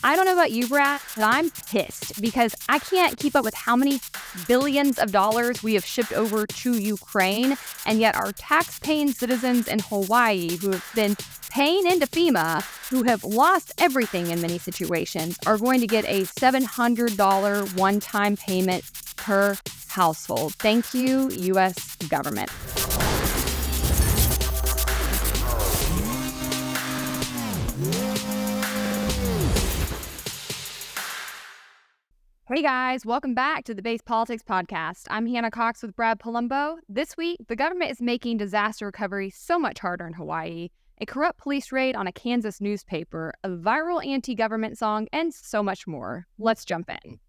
I don't know about you, Brad, but I'm pissed because I can't keep up with how many billions of dollars we have shipped over to Ukraine, and yet our tax-paying citizens in Hawaii who have been paying into FEMA, who have lost everything in many situations, are going to get a $700 one-time payment per household. Thank you, U.S. government. Hey guys, welcome back to the Base Politics Podcast. I'm Hannah Cox with Brad Polumbo. This week, the government is making disaster recovery so much harder in Hawaii, a corrupt police raid on a Kansas newspaper, a viral anti-government song, and so much more. Let's jump in.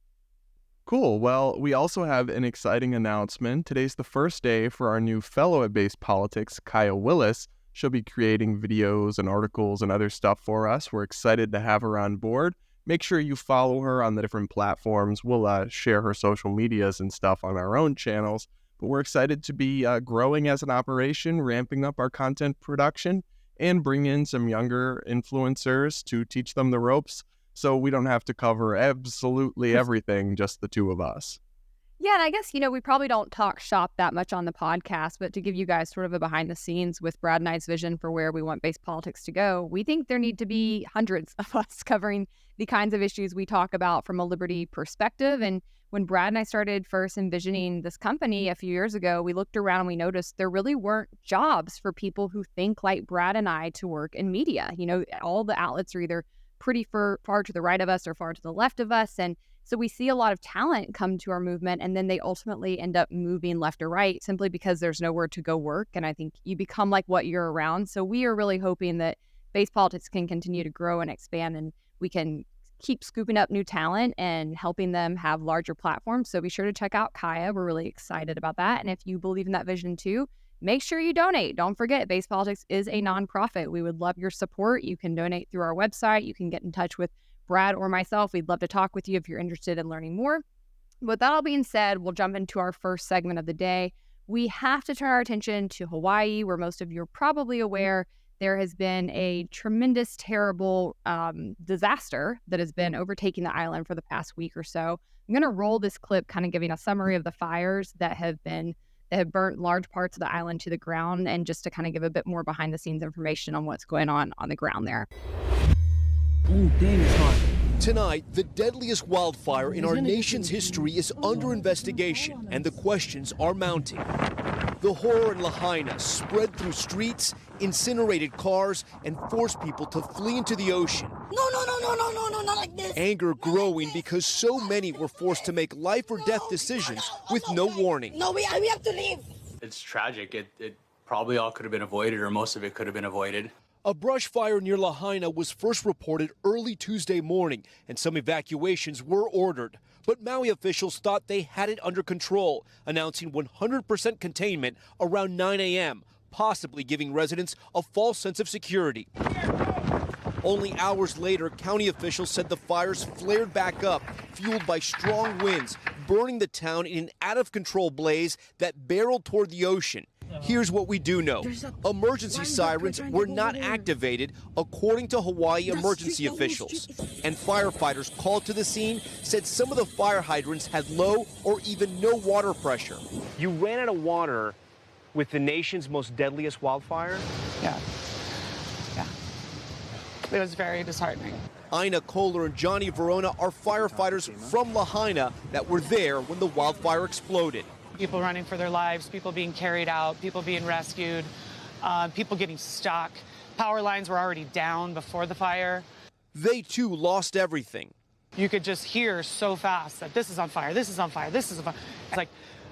Cool. Well, we also have an exciting announcement. Today's the first day for our new fellow at Base Politics, Kaya Willis. She'll be creating videos and articles and other stuff for us. We're excited to have her on board. Make sure you follow her on the different platforms. We'll share her social medias and stuff on our own channels. But we're excited to be growing as an operation, ramping up our content production, and bring in some younger influencers to teach them the ropes so we don't have to cover absolutely everything, just the two of us. Yeah, and I guess, we probably don't talk shop that much on the podcast, but to give you guys sort of a behind the scenes with Brad and I's vision for where we want Base Politics to go, we think there need to be hundreds of us covering the kinds of issues we talk about from a liberty perspective. And when Brad and I started first envisioning this company a few years ago, we looked around and we noticed there really weren't jobs for people who think like Brad and I to work in media. All the outlets are either pretty far to the right of us or far to the left of us. And so we see a lot of talent come to our movement, and then they ultimately end up moving left or right simply because there's nowhere to go work. And I think you become like what you're around. So we are really hoping that Base Politics can continue to grow and expand, and we can keep scooping up new talent and helping them have larger platforms. So be sure to check out Kaya. We're really excited about that. And if you believe in that vision too, make sure you donate. Don't forget, Base Politics is a nonprofit. We would love your support. You can donate through our website. You can get in touch with Brad or myself. We'd love to talk with you if you're interested in learning more. With that all being said, we'll jump into our first segment of the day. We have to turn our attention to Hawaii, where most of you are probably aware there has been a tremendous, terrible disaster that has been overtaking the island for the past week or so. I'm going to roll this clip kind of giving a summary of the fires that have burnt large parts of the island to the ground, and just to kind of give a bit more behind the scenes information on what's going on the ground there. Ooh, dang, it's hot. Tonight, the deadliest wildfire in our nation's history is under investigation, and the questions are mounting. The horror in Lahaina spread through streets, incinerated cars, and forced people to flee into the ocean. No, not like this. Anger growing because so many were forced to make life or death decisions with no warning. No, we have to leave. It's tragic. It probably all could have been avoided, or most of it could have been avoided. A brush fire near Lahaina was first reported early Tuesday morning, and some evacuations were ordered. But Maui officials thought they had it under control, announcing 100% containment around 9 a.m., possibly giving residents a false sense of security. Only hours later, county officials said the fires flared back up, fueled by strong winds, burning the town in an out-of-control blaze that barreled toward the ocean. Here's what we do know. Emergency sirens were not activated, according to Hawaii emergency officials. And firefighters called to the scene said some of the fire hydrants had low or even no water pressure. You ran out of water with the nation's most deadliest wildfire? Yeah. It was very disheartening. Ina Kohler and Johnny Verona are firefighters from Lahaina that were there when the wildfire exploded. People running for their lives, people being carried out, people being rescued, people getting stuck. Power lines were already down before the fire. They too lost everything. You could just hear so fast that this is on fire, this is on fire, this is on fire. It's like,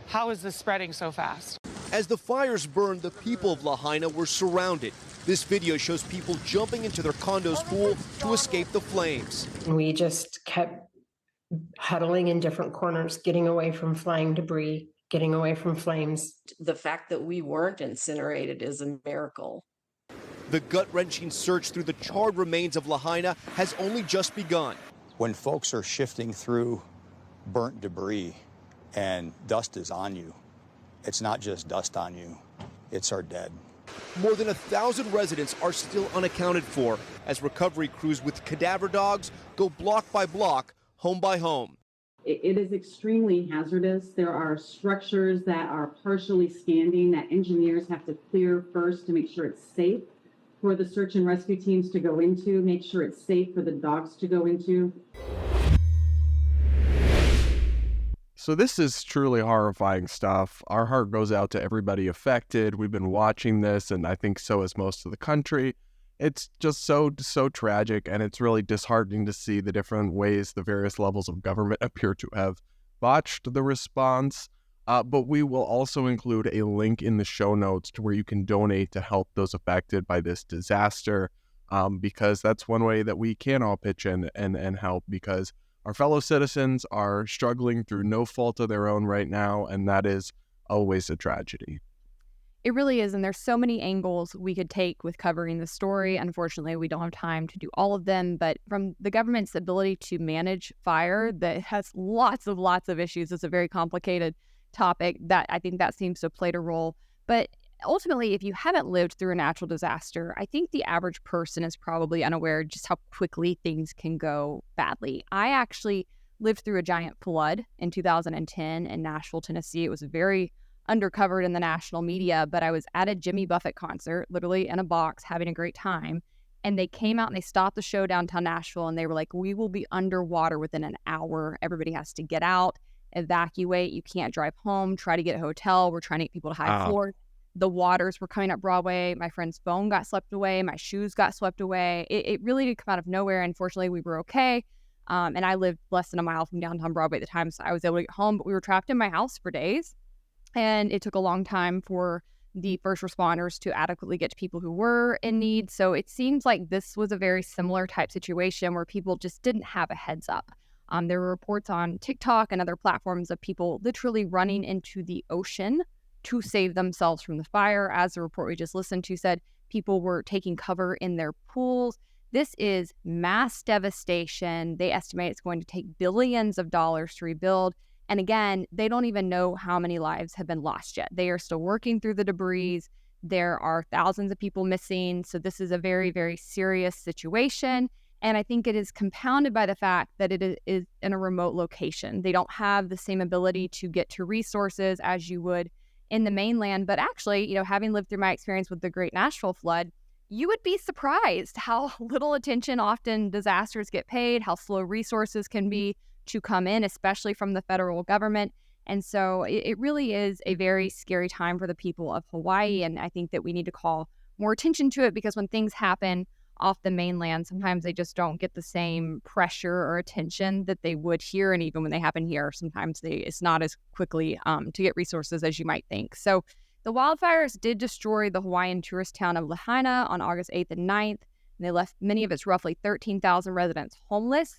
how is this spreading so fast? As the fires burned, the people of Lahaina were surrounded. This video shows people jumping into their condo's pool to escape the flames. We just kept huddling in different corners, getting away from flying debris, getting away from flames. The fact that we weren't incinerated is a miracle. The gut-wrenching search through the charred remains of Lahaina has only just begun. When folks are shifting through burnt debris and dust is on you, it's not just dust on you, it's our dead. more than 1,000 residents are still unaccounted for as recovery crews with cadaver dogs go block by block, home by home. It is extremely hazardous. There are structures that are partially standing that engineers have to clear first to make sure it's safe for the search and rescue teams to go into, make sure it's safe for the dogs to go into. So this is truly horrifying stuff. Our heart goes out to everybody affected. We've been watching this, and I think so has most of the country. It's just so tragic, and it's really disheartening to see the different ways the various levels of government appear to have botched the response. But we will also include a link in the show notes to where you can donate to help those affected by this disaster, because that's one way that we can all pitch in and help, because our fellow citizens are struggling through no fault of their own right now, and that is always a tragedy. It really is, and there's so many angles we could take with covering the story. Unfortunately, we don't have time to do all of them, but from the government's ability to manage fire that has lots of issues, it's a very complicated topic that I think that seems to have played a role. But ultimately, if you haven't lived through a natural disaster, I think the average person is probably unaware just how quickly things can go badly. I actually lived through a giant flood in 2010 in Nashville, Tennessee. It was very undercovered in the national media, but I was at a Jimmy Buffett concert, literally in a box, having a great time. And they came out and they stopped the show downtown Nashville, and they were like, we will be underwater within an hour. Everybody has to get out, evacuate. You can't drive home, try to get a hotel. We're trying to get people to high floors. The waters were coming up Broadway. My friend's phone got swept away. My shoes got swept away. It really did come out of nowhere. Unfortunately, we were okay. And I lived less than a mile from downtown Broadway at the time, so I was able to get home, but we were trapped in my house for days. And it took a long time for the first responders to adequately get to people who were in need. So it seems like this was a very similar type situation where people just didn't have a heads up. There were reports on TikTok and other platforms of people literally running into the ocean to save themselves from the fire. As the report we just listened to said, people were taking cover in their pools. This is mass devastation. They estimate it's going to take billions of dollars to rebuild. And again, they don't even know how many lives have been lost yet. They are still working through the debris. There are thousands of people missing. So this is a very, very serious situation. And I think it is compounded by the fact that it is in a remote location. They don't have the same ability to get to resources as you would in the mainland. But actually, having lived through my experience with the Great Nashville Flood, you would be surprised how little attention often disasters get paid, how slow resources can be to come in, especially from the federal government. And so it really is a very scary time for the people of Hawaii. And I think that we need to call more attention to it, because when things happen off the mainland, sometimes they just don't get the same pressure or attention that they would here. And even when they happen here, sometimes it's not as quickly to get resources as you might think. So the wildfires did destroy the Hawaiian tourist town of Lahaina on August 8th and 9th. And they left many of its roughly 13,000 residents homeless.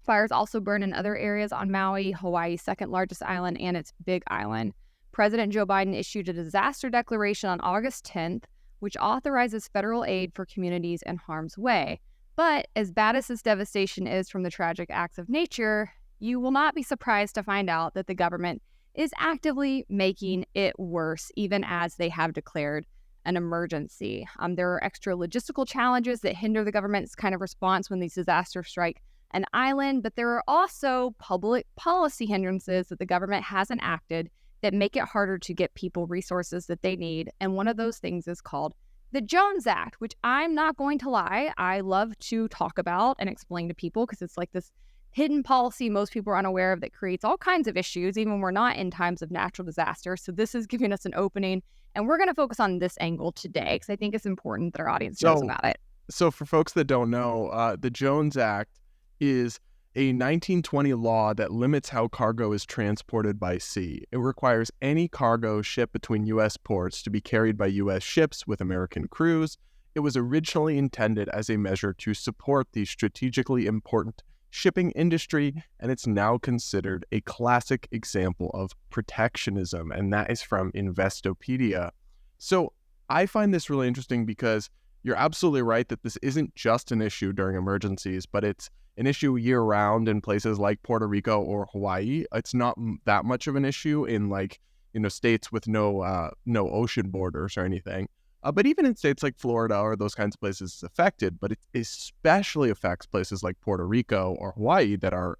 Fires also burned in other areas on Maui, Hawaii's second largest island, and its Big Island. President Joe Biden issued a disaster declaration on August 10th, which authorizes federal aid for communities in harm's way. But as bad as this devastation is from the tragic acts of nature, you will not be surprised to find out that the government is actively making it worse, even as they have declared an emergency. There are extra logistical challenges that hinder the government's kind of response when these disasters strike an island, but there are also public policy hindrances that the government has enacted that make it harder to get people resources that they need. And one of those things is called the Jones Act, which I'm not going to lie, I love to talk about and explain to people, because it's like this hidden policy most people are unaware of that creates all kinds of issues, even when we're not in times of natural disaster. So this is giving us an opening, and we're going to focus on this angle today because I think it's important that our audience knows about it. So for folks that don't know, the Jones Act is a 1920 law that limits how cargo is transported by sea. It requires any cargo shipped between U.S. ports to be carried by U.S. ships with American crews. It was originally intended as a measure to support the strategically important shipping industry, and it's now considered a classic example of protectionism, and that is from Investopedia. So I find this really interesting because you're absolutely right that this isn't just an issue during emergencies, but it's an issue year-round in places like Puerto Rico or Hawaii. It's not that much of an issue in states with no ocean borders or anything. But even in states like Florida or those kinds of places, it's affected, but it especially affects places like Puerto Rico or Hawaii that are,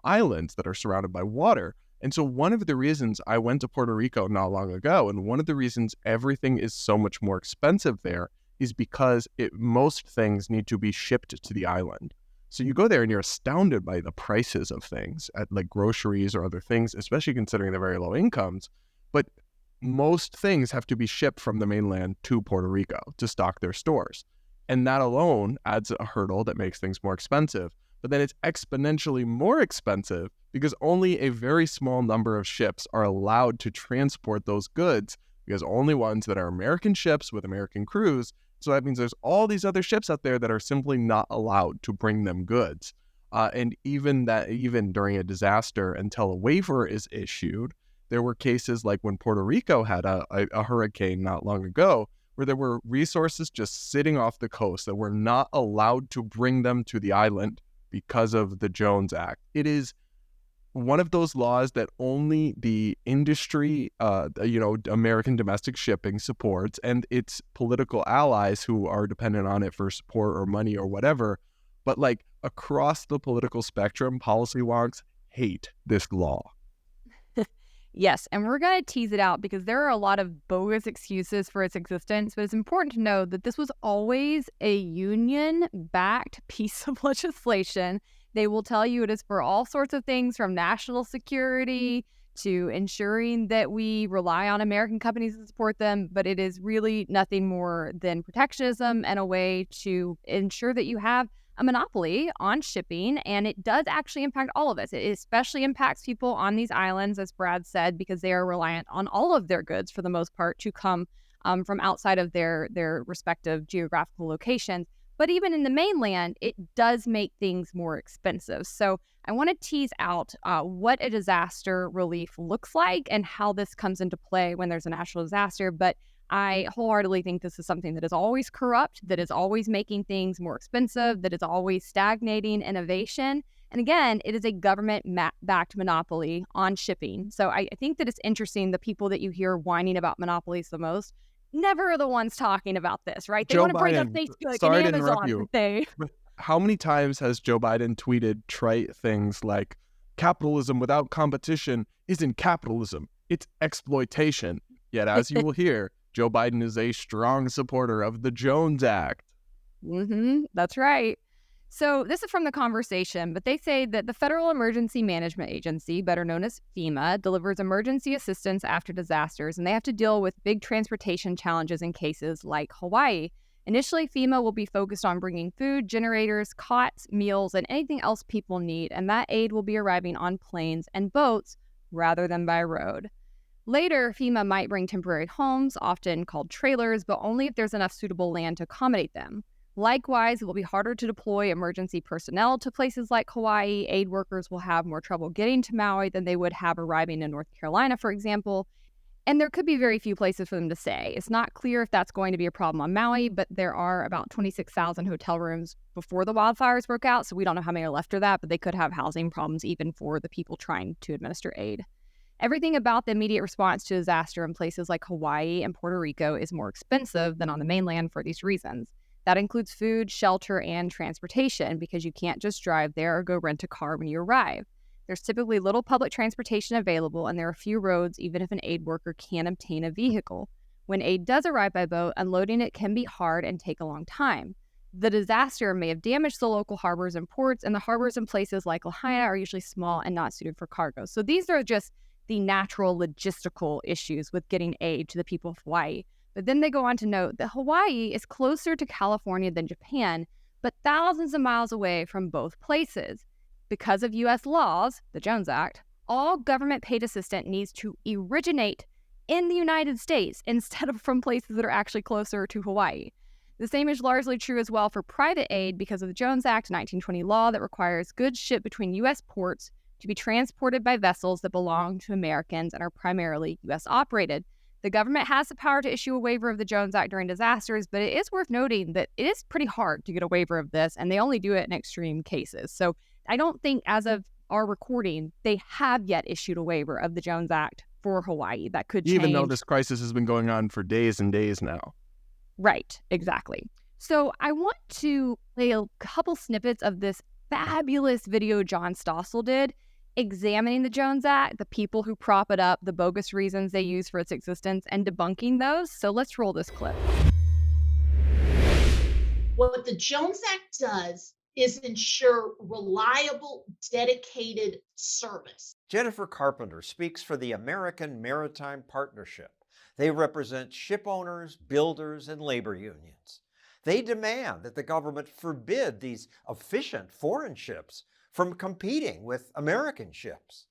islands that are surrounded by water. And so one of the reasons I went to Puerto Rico not long ago, and one of the reasons everything is so much more expensive there is because most things need to be shipped to the island. So you go there and you're astounded by the prices of things at like groceries or other things, especially considering the very low incomes. But most things have to be shipped from the mainland to Puerto Rico to stock their stores. And that alone adds a hurdle that makes things more expensive. But then it's exponentially more expensive because only a very small number of ships are allowed to transport those goods, because only ones that are American ships with American crews. So that means there's all these other ships out there that are simply not allowed to bring them goods. And even during a disaster, until a waiver is issued, there were cases like when Puerto Rico had a hurricane not long ago, where there were resources just sitting off the coast that were not allowed to bring them to the island because of the Jones Act. It is one of those laws that only the industry, American domestic shipping supports, and its political allies who are dependent on it for support or money or whatever. But like across the political spectrum, policy wonks hate this law. Yes, and we're going to tease it out because there are a lot of bogus excuses for its existence, but it's important to know that this was always a union-backed piece of legislation. They will tell you it is for all sorts of things, from national security to ensuring that we rely on American companies to support them, but it is really nothing more than protectionism and a way to ensure that you have a monopoly on shipping, and it does actually impact all of us. It especially impacts people on these islands, as Brad said, because they are reliant on all of their goods, for the most part, to come from outside of their respective geographical locations. But even in the mainland, it does make things more expensive. So I want to tease out what a disaster relief looks like and how this comes into play when there's a natural disaster. But I wholeheartedly think this is something that is always corrupt, that is always making things more expensive, that is always stagnating innovation. And again, it is a government-backed monopoly on shipping. So I think that it's interesting, the people that you hear whining about monopolies the most never are the ones talking about this, right? They want to bring up Facebook and Amazon. But how many times has Joe Biden tweeted trite things like, capitalism without competition isn't capitalism, it's exploitation? Yet, as you will hear, Joe Biden is a strong supporter of the Jones Act. That's right. So this is from The Conversation, but they say that the Federal Emergency Management Agency, better known as FEMA, delivers emergency assistance after disasters, and they have to deal with big transportation challenges in cases like Hawaii. Initially, FEMA will be focused on bringing food, generators, cots, meals, and anything else people need, and that aid will be arriving on planes and boats rather than by road. Later, FEMA might bring temporary homes, often called trailers, but only if there's enough suitable land to accommodate them. Likewise, it will be harder to deploy emergency personnel to places like Hawaii. Aid workers will have more trouble getting to Maui than they would have arriving in North Carolina, for example. And there could be very few places for them to stay. It's not clear if that's going to be a problem on Maui, but there are about 26,000 hotel rooms before the wildfires broke out, so we don't know how many are left of that, but they could have housing problems even for the people trying to administer aid. Everything about the immediate response to disaster in places like Hawaii and Puerto Rico is more expensive than on the mainland for these reasons. That includes food, shelter, and transportation, because you can't just drive there or go rent a car when you arrive. There's typically little public transportation available, and there are few roads even if an aid worker can obtain a vehicle. When aid does arrive by boat, unloading it can be hard and take a long time. The disaster may have damaged the local harbors and ports, and the harbors in places like Lahaina are usually small and not suited for cargo. So these are just the natural logistical issues with getting aid to the people of Hawaii. But then they go on to note that Hawaii is closer to California than Japan, but thousands of miles away from both places. Because of U.S. laws, the Jones Act, all government-paid assistance needs to originate in the United States instead of from places that are actually closer to Hawaii. The same is largely true as well for private aid because of the Jones Act 1920 law that requires goods shipped between U.S. ports to be transported by vessels that belong to Americans and are primarily U.S. operated. The government has the power to issue a waiver of the Jones Act during disasters, but it is worth noting that it is pretty hard to get a waiver of this, and they only do it in extreme cases. So I don't think, as of our recording, they have yet issued a waiver of the Jones Act for Hawaii. That could change. Even though this crisis has been going on for days and days now. Right, exactly. So I want to play a couple snippets of this fabulous video John Stossel did examining the Jones Act, the people who prop it up, the bogus reasons they use for its existence, and debunking those. So let's roll this clip. What the Jones Act does is ensure reliable, dedicated service. Jennifer Carpenter speaks for the American Maritime Partnership. They represent ship owners, builders, and labor unions. They demand that the government forbid these efficient foreign ships from competing with American ships.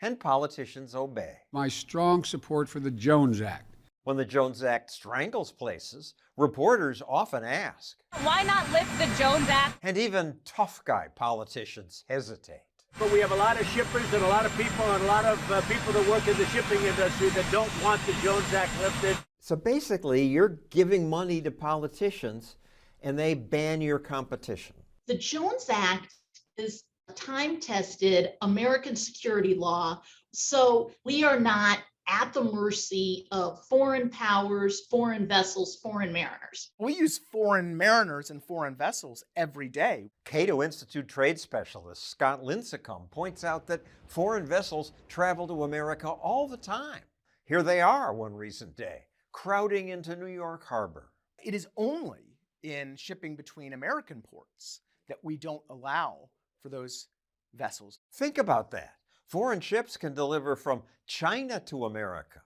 And politicians obey. My strong support for the Jones Act. When the Jones Act strangles places, reporters often ask, why not lift the Jones Act? And even tough guy politicians hesitate. But we have a lot of shippers and a lot of people and a lot of people that work in the shipping industry that don't want the Jones Act lifted. So basically, you're giving money to politicians and they ban your competition. The Jones Act is a time-tested American security law, so we are not at the mercy of foreign powers, foreign vessels, foreign mariners. We use foreign mariners and foreign vessels every day. Cato Institute trade specialist Scott Lincecum points out that foreign vessels travel to America all the time. Here they are one recent day, crowding into New York Harbor. It is only in shipping between American ports that we don't allow for those vessels. Think about that. Foreign ships can deliver from China to America,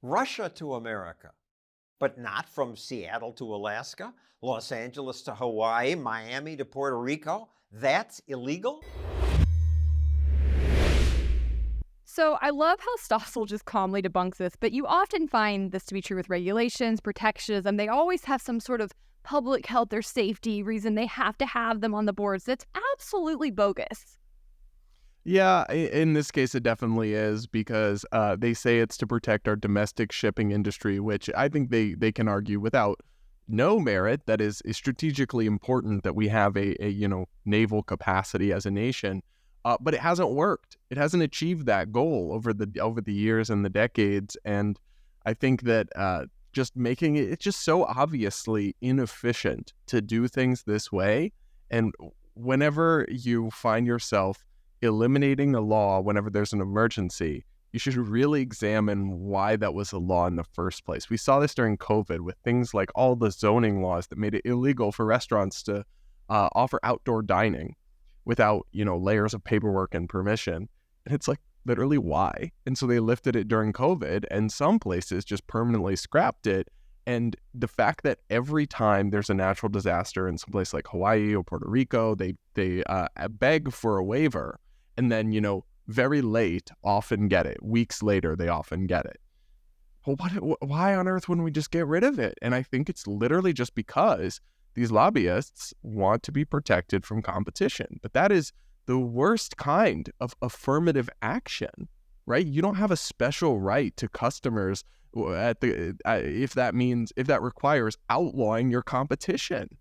Russia to America, but not from Seattle to Alaska, Los Angeles to Hawaii, Miami to Puerto Rico. That's illegal? So I love how Stossel just calmly debunks this, but you often find this to be true with regulations, protectionism. They always have some sort of public health or safety reason they have to have them on the boards. That's absolutely bogus. Yeah, in this case, it definitely is because they say it's to protect our domestic shipping industry, which I think they can argue without no merit. That is strategically important that we have a naval capacity as a nation, but it hasn't worked. It hasn't achieved that goal over the years and the decades, and I think that just making it's just so obviously inefficient to do things this way. And whenever you find yourself eliminating a law whenever there's an emergency, you should really examine why that was a law in the first place. We saw this during COVID with things like all the zoning laws that made it illegal for restaurants to offer outdoor dining without, layers of paperwork and permission. And it's like, literally why? And so they lifted it during COVID, and some places just permanently scrapped it. And the fact that every time there's a natural disaster in some place like Hawaii or Puerto Rico, they beg for a waiver. And then, very late, often get it. Weeks later, they often get it. Well, why on earth wouldn't we just get rid of it? And I think it's literally just because these lobbyists want to be protected from competition. But that is the worst kind of affirmative action, right? You don't have a special right to customers if that requires outlawing your competition.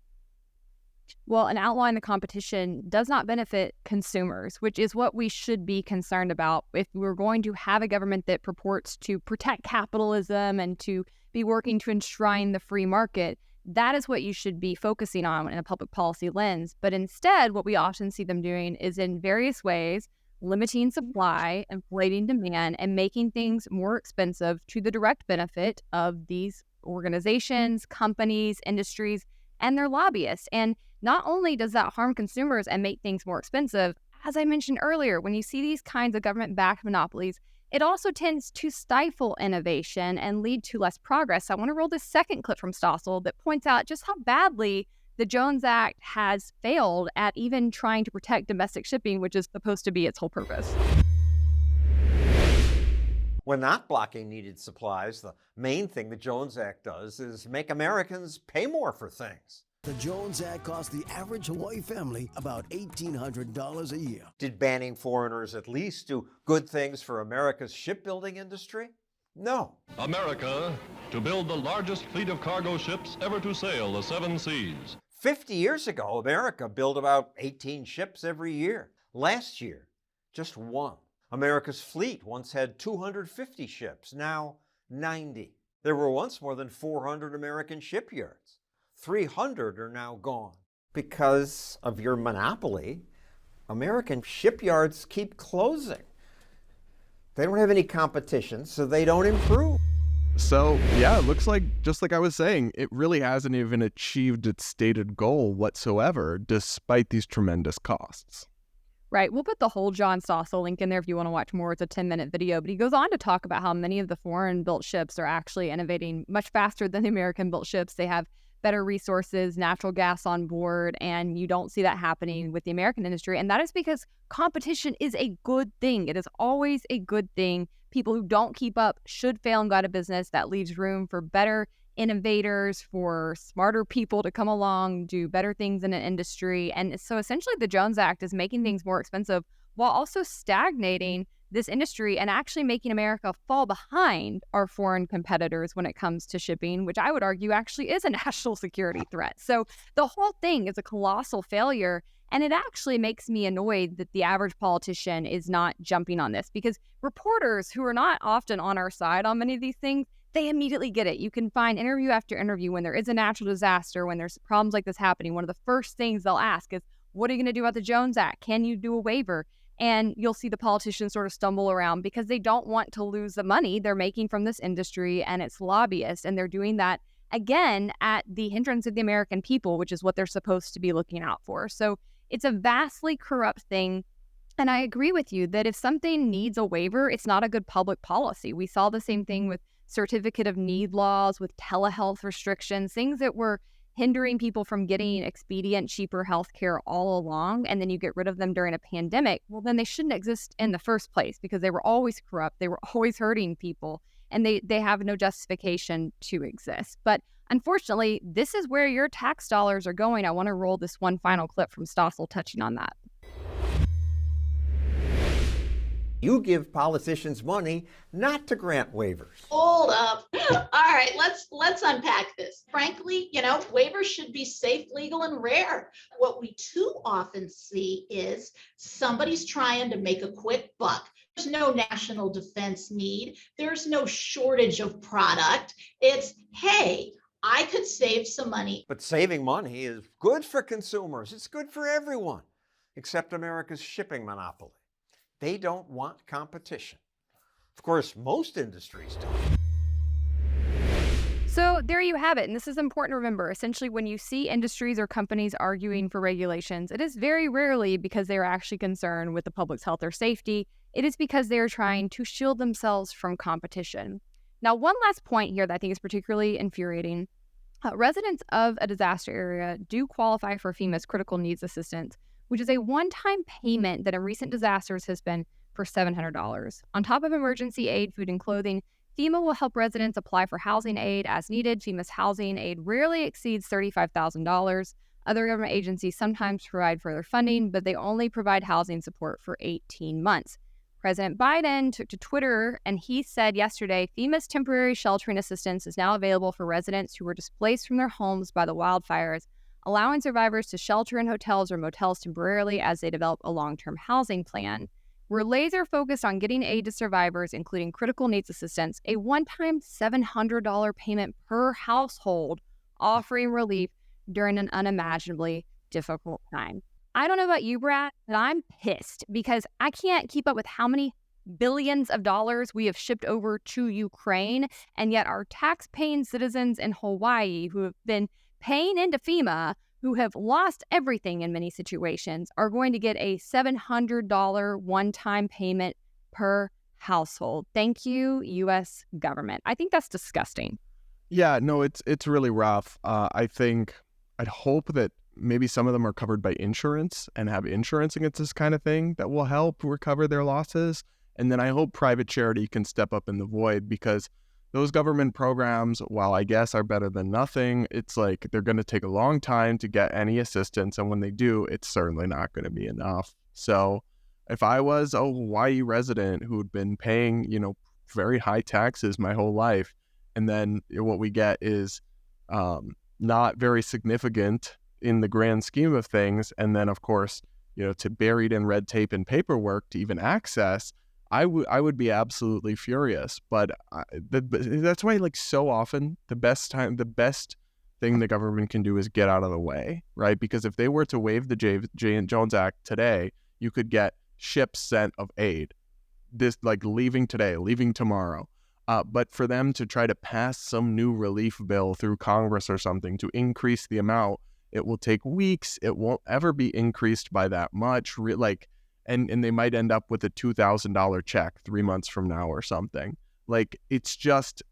Well, and outlawing the competition does not benefit consumers, which is what we should be concerned about. If we're going to have a government that purports to protect capitalism and to be working to enshrine the free market, that is what you should be focusing on in a public policy lens. But instead, what we often see them doing is in various ways limiting supply, inflating demand, and making things more expensive to the direct benefit of these organizations, companies, industries, and their lobbyists. And not only does that harm consumers and make things more expensive, as I mentioned earlier, when you see these kinds of government-backed monopolies, it also tends to stifle innovation and lead to less progress. So I want to roll this second clip from Stossel that points out just how badly the Jones Act has failed at even trying to protect domestic shipping, which is supposed to be its whole purpose. When not blocking needed supplies, the main thing the Jones Act does is make Americans pay more for things. The Jones Act cost the average Hawaii family about $1,800 a year. Did banning foreigners at least do good things for America's shipbuilding industry? No. America, to build the largest fleet of cargo ships ever to sail the 7 seas. 50 years ago, America built about 18 ships every year. Last year, just one. America's fleet once had 250 ships, now 90. There were once more than 400 American shipyards. 300 are now gone. Because of your monopoly, American shipyards keep closing. They don't have any competition, so they don't improve. So, yeah, it looks like, just like I was saying, it really hasn't even achieved its stated goal whatsoever, despite these tremendous costs. Right. We'll put the whole John Stossel link in there if you want to watch more. It's a 10-minute video, but he goes on to talk about how many of the foreign-built ships are actually innovating much faster than the American-built ships. They have better resources, natural gas on board, and you don't see that happening with the American industry. And that is because competition is a good thing. It is always a good thing. People who don't keep up should fail and go out of business. That leaves room for better innovators, for smarter people to come along, do better things in an industry. And so essentially the Jones Act is making things more expensive while also stagnating this industry and actually making America fall behind our foreign competitors when it comes to shipping, which I would argue actually is a national security threat. So the whole thing is a colossal failure. And it actually makes me annoyed that the average politician is not jumping on this, because reporters who are not often on our side on many of these things, they immediately get it. You can find interview after interview when there is a natural disaster, when there's problems like this happening. One of the first things they'll ask is, what are you going to do about the Jones Act? Can you do a waiver? And you'll see the politicians sort of stumble around because they don't want to lose the money they're making from this industry and its lobbyists. And they're doing that, again, at the hindrance of the American people, which is what they're supposed to be looking out for. So it's a vastly corrupt thing. And I agree with you that if something needs a waiver, it's not a good public policy. We saw the same thing with certificate of need laws, with telehealth restrictions, things that were hindering people from getting expedient, cheaper healthcare all along, and then you get rid of them during a pandemic. Well, then they shouldn't exist in the first place because they were always corrupt. They were always hurting people, and they have no justification to exist. But unfortunately, this is where your tax dollars are going. I want to roll this one final clip from Stossel touching on that. You give politicians money not to grant waivers. Hold up. All right, let's unpack this. Frankly, waivers should be safe, legal, and rare. What we too often see is somebody's trying to make a quick buck. There's no national defense need. There's no shortage of product. It's, hey, I could save some money. But saving money is good for consumers. It's good for everyone, except America's shipping monopoly. They don't want competition. Of course, most industries don't. So there you have it. And this is important to remember. Essentially, when you see industries or companies arguing for regulations, it is very rarely because they are actually concerned with the public's health or safety. It is because they are trying to shield themselves from competition. Now, one last point here that I think is particularly infuriating. Residents of a disaster area do qualify for FEMA's critical needs assistance, which is a one-time payment that in recent disasters has been for $700. On top of emergency aid, food, and clothing, FEMA will help residents apply for housing aid as needed. FEMA's housing aid rarely exceeds $35,000. Other government agencies sometimes provide further funding, but they only provide housing support for 18 months. President Biden took to Twitter, and he said yesterday, FEMA's temporary sheltering assistance is now available for residents who were displaced from their homes by the wildfires, allowing survivors to shelter in hotels or motels temporarily as they develop a long-term housing plan. We're laser focused on getting aid to survivors, including critical needs assistance, a one-time $700 payment per household, offering relief during an unimaginably difficult time. I don't know about you, Brad, but I'm pissed because I can't keep up with how many billions of dollars we have shipped over to Ukraine, and yet our tax-paying citizens in Hawaii who have been paying into FEMA, who have lost everything in many situations, are going to get a $700 one-time payment per household. Thank you, U.S. government. I think that's disgusting. Yeah, no, it's really rough. I'd hope that maybe some of them are covered by insurance and have insurance against this kind of thing that will help recover their losses. And then I hope private charity can step up in the void, because those government programs, while I guess are better than nothing, it's like they're going to take a long time to get any assistance. And when they do, it's certainly not going to be enough. So if I was a Hawaii resident who'd been paying, very high taxes my whole life, and then what we get is not very significant in the grand scheme of things. And then, of course, to buried in red tape and paperwork to even access, I would be absolutely furious. But that's why, like, so often the best thing the government can do is get out of the way, right? Because if they were to waive the Jones Act today, you could get ships sent of aid, this like leaving today, leaving tomorrow. But for them to try to pass some new relief bill through Congress or something to increase the amount, it will take weeks. It won't ever be increased by that much. And they might end up with a $2,000 check 3 months from now or something. Like, it's just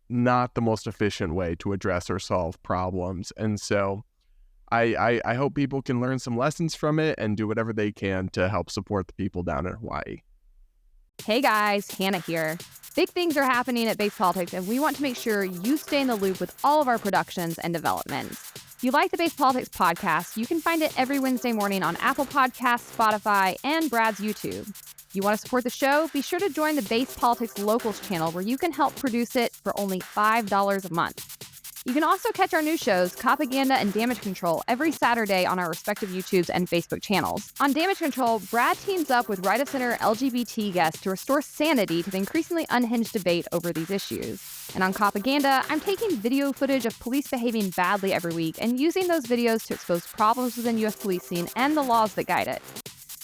not the most efficient way to address or solve problems. And so I hope people can learn some lessons from it and do whatever they can to help support the people down in Hawaii. Hey guys, Hannah here. Big things are happening at Base Politics, and we want to make sure you stay in the loop with all of our productions and developments. If you like the Base Politics podcast, you can find it every Wednesday morning on Apple Podcasts, Spotify, and Brad's YouTube. If you want to support the show, be sure to join the Base Politics Locals channel, where you can help produce it for only $5 a month. You can also catch our new shows, Propaganda and Damage Control, every Saturday on our respective YouTubes and Facebook channels. On Damage Control, Brad teams up with right-of-center LGBT guests to restore sanity to the increasingly unhinged debate over these issues. And on Propaganda, I'm taking video footage of police behaving badly every week and using those videos to expose problems within U.S. policing and the laws that guide it.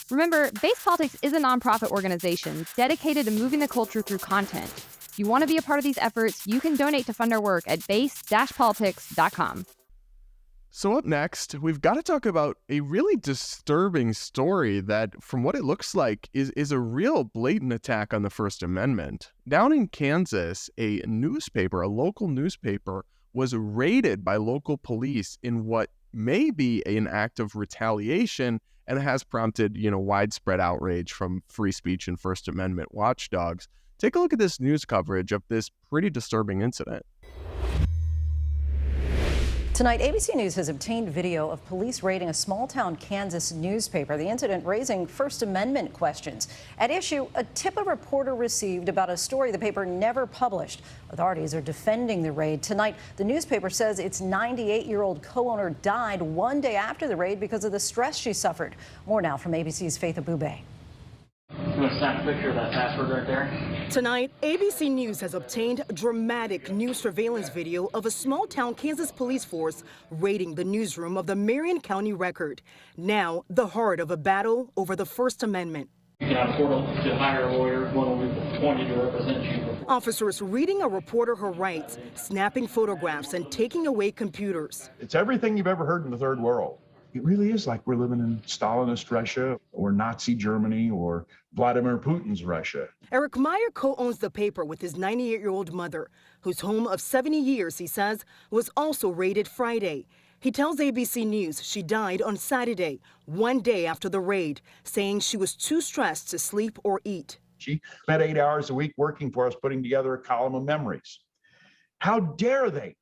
Remember, Base Politics is a nonprofit organization dedicated to moving the culture through content. If you want to be a part of these efforts, you can donate to fund our work at base-politics.com. So up next, we've got to talk about a really disturbing story that, from what it looks like, is a real blatant attack on the First Amendment. Down in Kansas, a local newspaper, was raided by local police in what may be an act of retaliation, and it has prompted, widespread outrage from free speech and First Amendment watchdogs. Take a look at this news coverage of this pretty disturbing incident. Tonight, ABC News has obtained video of police raiding a small-town Kansas newspaper. The incident raising First Amendment questions. At issue, a tip a reporter received about a story the paper never published. Authorities are defending the raid. Tonight, the newspaper says its 98-year-old co-owner died one day after the raid because of the stress she suffered. More now from ABC's Faith Abube. You want to snap a picture of that password right there? Tonight, ABC News has obtained dramatic news surveillance video of a small-town Kansas police force raiding the newsroom of the Marion County Record. Now, the heart of a battle over the First Amendment. You can afford to hire a lawyer, one will be appointed to represent you. Officers reading a reporter her rights, snapping photographs, and taking away computers. It's everything you've ever heard in the third world. It really is like we're living in Stalinist Russia or Nazi Germany or Vladimir Putin's Russia. Eric Meyer co-owns the paper with his 98-year-old mother, whose home of 70 years, he says, was also raided Friday. He tells ABC News she died on Saturday, one day after the raid, saying she was too stressed to sleep or eat. She spent 8 hours a week working for us, putting together a column of memories. How dare they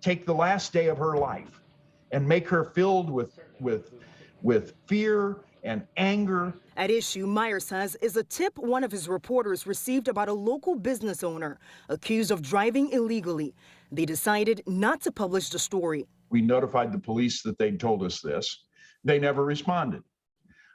take the last day of her life and make her filled with fear and anger. At issue, Meyer says, is a tip one of his reporters received about a local business owner accused of driving illegally. They decided not to publish the story. We notified the police that they'd told us this. They never responded.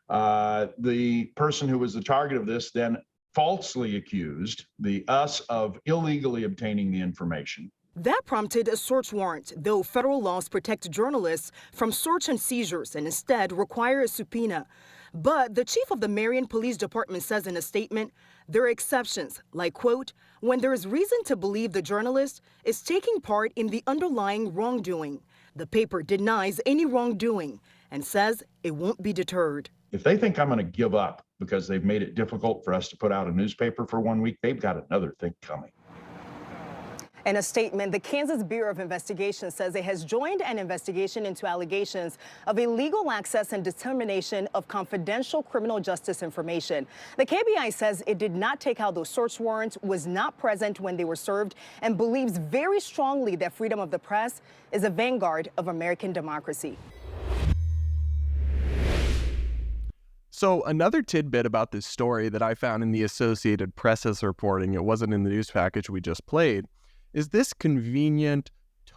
The person who was the target of this then falsely accused us of illegally obtaining the information. That prompted a search warrant, though federal laws protect journalists from search and seizures and instead require a subpoena. But the chief of the Marion Police Department says in a statement, there are exceptions, like, quote, when there is reason to believe the journalist is taking part in the underlying wrongdoing. The paper denies any wrongdoing and says it won't be deterred. If they think I'm going to give up because they've made it difficult for us to put out a newspaper for 1 week, they've got another thing coming. In a statement, the Kansas Bureau of Investigation says it has joined an investigation into allegations of illegal access and dissemination of confidential criminal justice information. The KBI says it did not take out those search warrants, was not present when they were served, and believes very strongly that freedom of the press is a vanguard of American democracy. So another tidbit about this story that I found in the Associated Press's reporting, it wasn't in the news package we just played, is this convenient,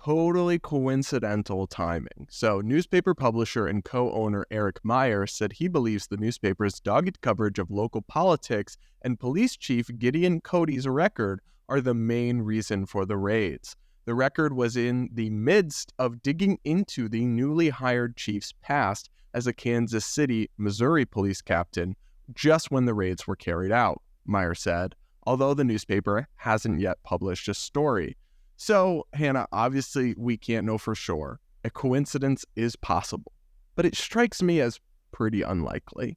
totally coincidental timing. So, newspaper publisher and co-owner Eric Meyer said he believes the newspaper's dogged coverage of local politics and police chief Gideon Cody's record are the main reason for the raids. The record was in the midst of digging into the newly hired chief's past as a Kansas City, Missouri police captain just when the raids were carried out, Meyer said, although the newspaper hasn't yet published a story. So, Hannah, obviously we can't know for sure. A coincidence is possible, but it strikes me as pretty unlikely.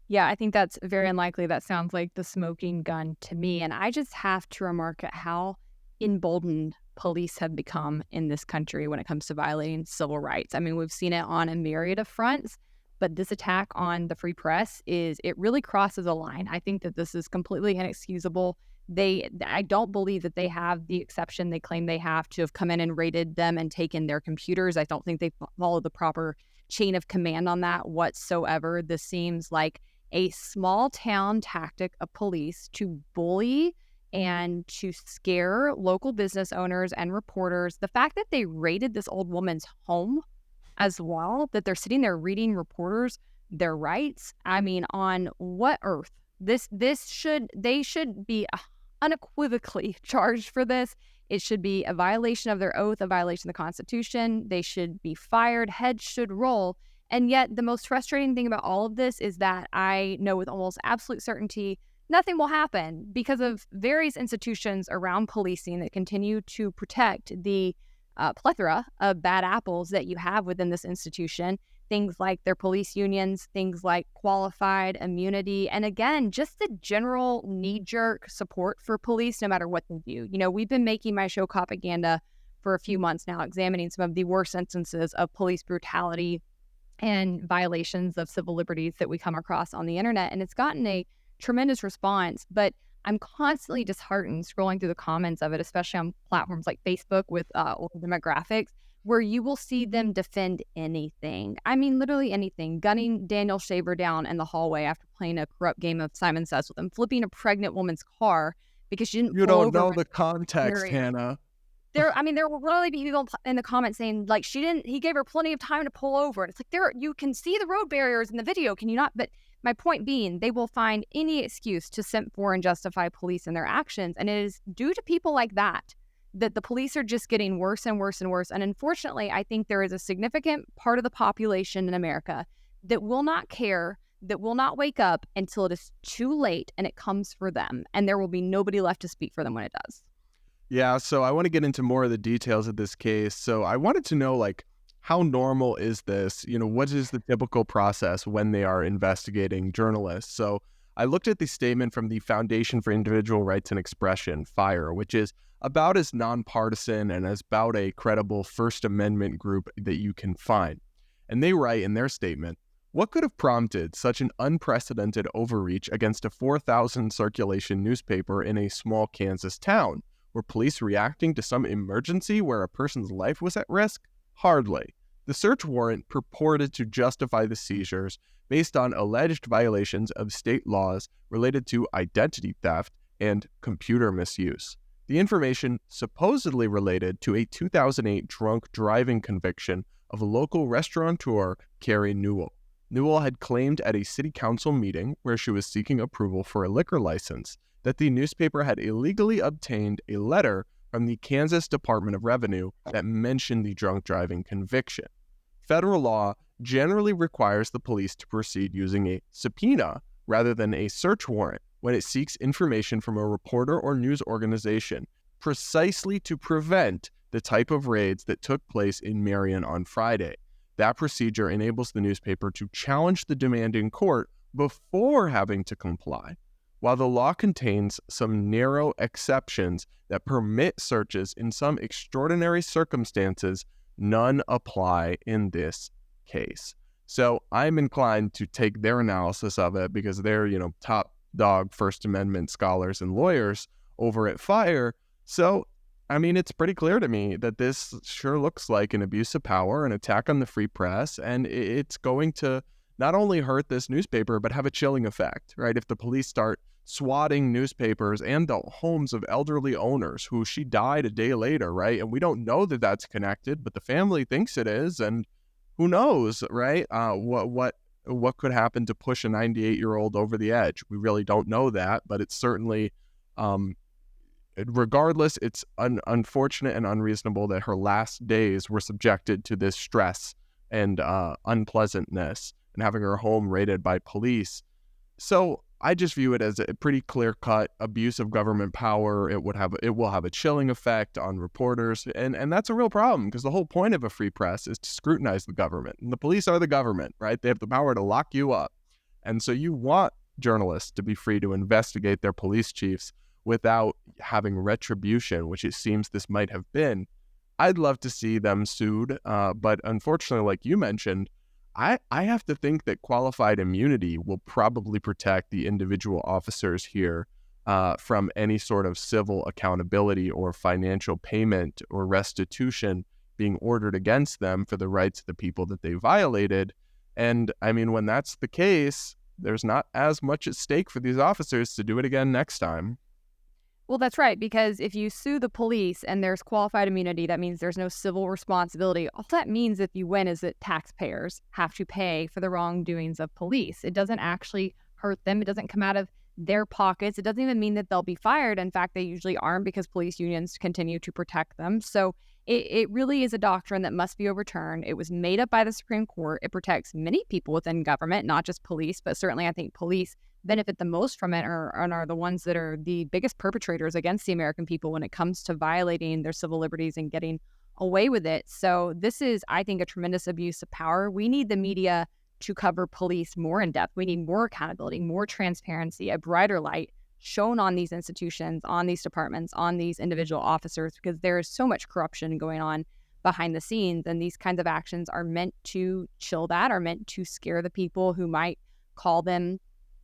Yeah, I think that's very unlikely. That sounds like the smoking gun to me. And I just have to remark at how emboldened police have become in this country when it comes to violating civil rights. I mean, we've seen it on a myriad of fronts, but this attack on the free press it really crosses a line. I think that this is completely inexcusable. I don't believe that they have the exception they claim they have to have come in and raided them and taken their computers. I don't think they follow the proper chain of command on that whatsoever. This seems like a small town tactic of police to bully and to scare local business owners and reporters. The fact that they raided this old woman's home as well, that they're sitting there reading reporters their rights. I mean, on what earth? They should be unequivocally charged for this. It should be a violation of their oath, a violation of the Constitution. They should be fired. Heads should roll. And yet the most frustrating thing about all of this is that I know with almost absolute certainty nothing will happen because of various institutions around policing that continue to protect the plethora of bad apples that you have within this institution. Things like their police unions, things like qualified immunity, and again, just the general knee-jerk support for police no matter what they do. You know, we've been making my show Propaganda for a few months now, examining some of the worst instances of police brutality and violations of civil liberties that we come across on the internet, and it's gotten a tremendous response, but I'm constantly disheartened scrolling through the comments of it, especially on platforms like Facebook with older demographics, where you will see them defend anything. I mean, literally anything. Gunning Daniel Shaver down in the hallway after playing a corrupt game of Simon Says with him, flipping a pregnant woman's car because she didn't. You don't know the context, Hannah. There will literally be people in the comments saying like he gave her plenty of time to pull over. And it's like you can see the road barriers in the video. Can you not? But my point being, they will find any excuse to simp for and justify police and their actions. And it is due to people like that the police are just getting worse and worse and worse. And unfortunately, I think there is a significant part of the population in America that will not care, that will not wake up until it is too late and it comes for them. And there will be nobody left to speak for them when it does. Yeah, so I want to get into more of the details of this case. So I wanted to know, like, how normal is this? You know, what is the typical process when they are investigating journalists? So I looked at the statement from the Foundation for Individual Rights and Expression, FIRE, which is about as nonpartisan and as about a credible First Amendment group that you can find. And they write in their statement, what could have prompted such an unprecedented overreach against a 4,000 circulation newspaper in a small Kansas town? Were police reacting to some emergency where a person's life was at risk? Hardly. The search warrant purported to justify the seizures based on alleged violations of state laws related to identity theft and computer misuse. The information supposedly related to a 2008 drunk driving conviction of local restaurateur Carrie Newell. Newell had claimed at a city council meeting where she was seeking approval for a liquor license that the newspaper had illegally obtained a letter from the Kansas Department of Revenue that mentioned the drunk driving conviction. Federal law generally requires the police to proceed using a subpoena rather than a search warrant when it seeks information from a reporter or news organization, precisely to prevent the type of raids that took place in Marion on Friday. That procedure enables the newspaper to challenge the demand in court before having to comply. While the law contains some narrow exceptions that permit searches in some extraordinary circumstances, none apply in this case. So I'm inclined to take their analysis of it because they're, top dog First Amendment scholars and lawyers over at FIRE. So, I mean, it's pretty clear to me that this sure looks like an abuse of power, an attack on the free press, and it's going to not only hurt this newspaper, but have a chilling effect, right? If the police start swatting newspapers and the homes of elderly owners who she died a day later, right? And we don't know that that's connected, but the family thinks it is. And who knows, right? What could happen to push a 98-year-old over the edge? We really don't know that, but it's certainly, regardless, it's unfortunate and unreasonable that her last days were subjected to this stress and unpleasantness and having her home raided by police. So I just view it as a pretty clear-cut abuse of government power. It will have a chilling effect on reporters, and that's a real problem, because the whole point of a free press is to scrutinize the government, and the police are the government, right? They have the power to lock you up, and so you want journalists to be free to investigate their police chiefs without having retribution, which it seems this might have been. I'd love to see them sued, but unfortunately, like you mentioned, I have to think that qualified immunity will probably protect the individual officers here from any sort of civil accountability or financial payment or restitution being ordered against them for the rights of the people that they violated. And I mean, when that's the case, there's not as much at stake for these officers to do it again next time. Well, that's right, because if you sue the police and there's qualified immunity, that means there's no civil responsibility. All that means, if you win, is that taxpayers have to pay for the wrongdoings of police. It doesn't actually hurt them. It doesn't come out of their pockets. It doesn't even mean that they'll be fired. In fact, they usually aren't, because police unions continue to protect them. So it really is a doctrine that must be overturned. It was made up by the Supreme Court. It protects many people within government, not just police, but certainly I think police benefit the most from it and are the ones that are the biggest perpetrators against the American people when it comes to violating their civil liberties and getting away with it. So this is, I think, a tremendous abuse of power. We need the media to cover police more in depth. We need more accountability, more transparency, a brighter light shown on these institutions, on these departments, on these individual officers, because there is so much corruption going on behind the scenes. And these kinds of actions are meant to chill that, are meant to scare the people who might call them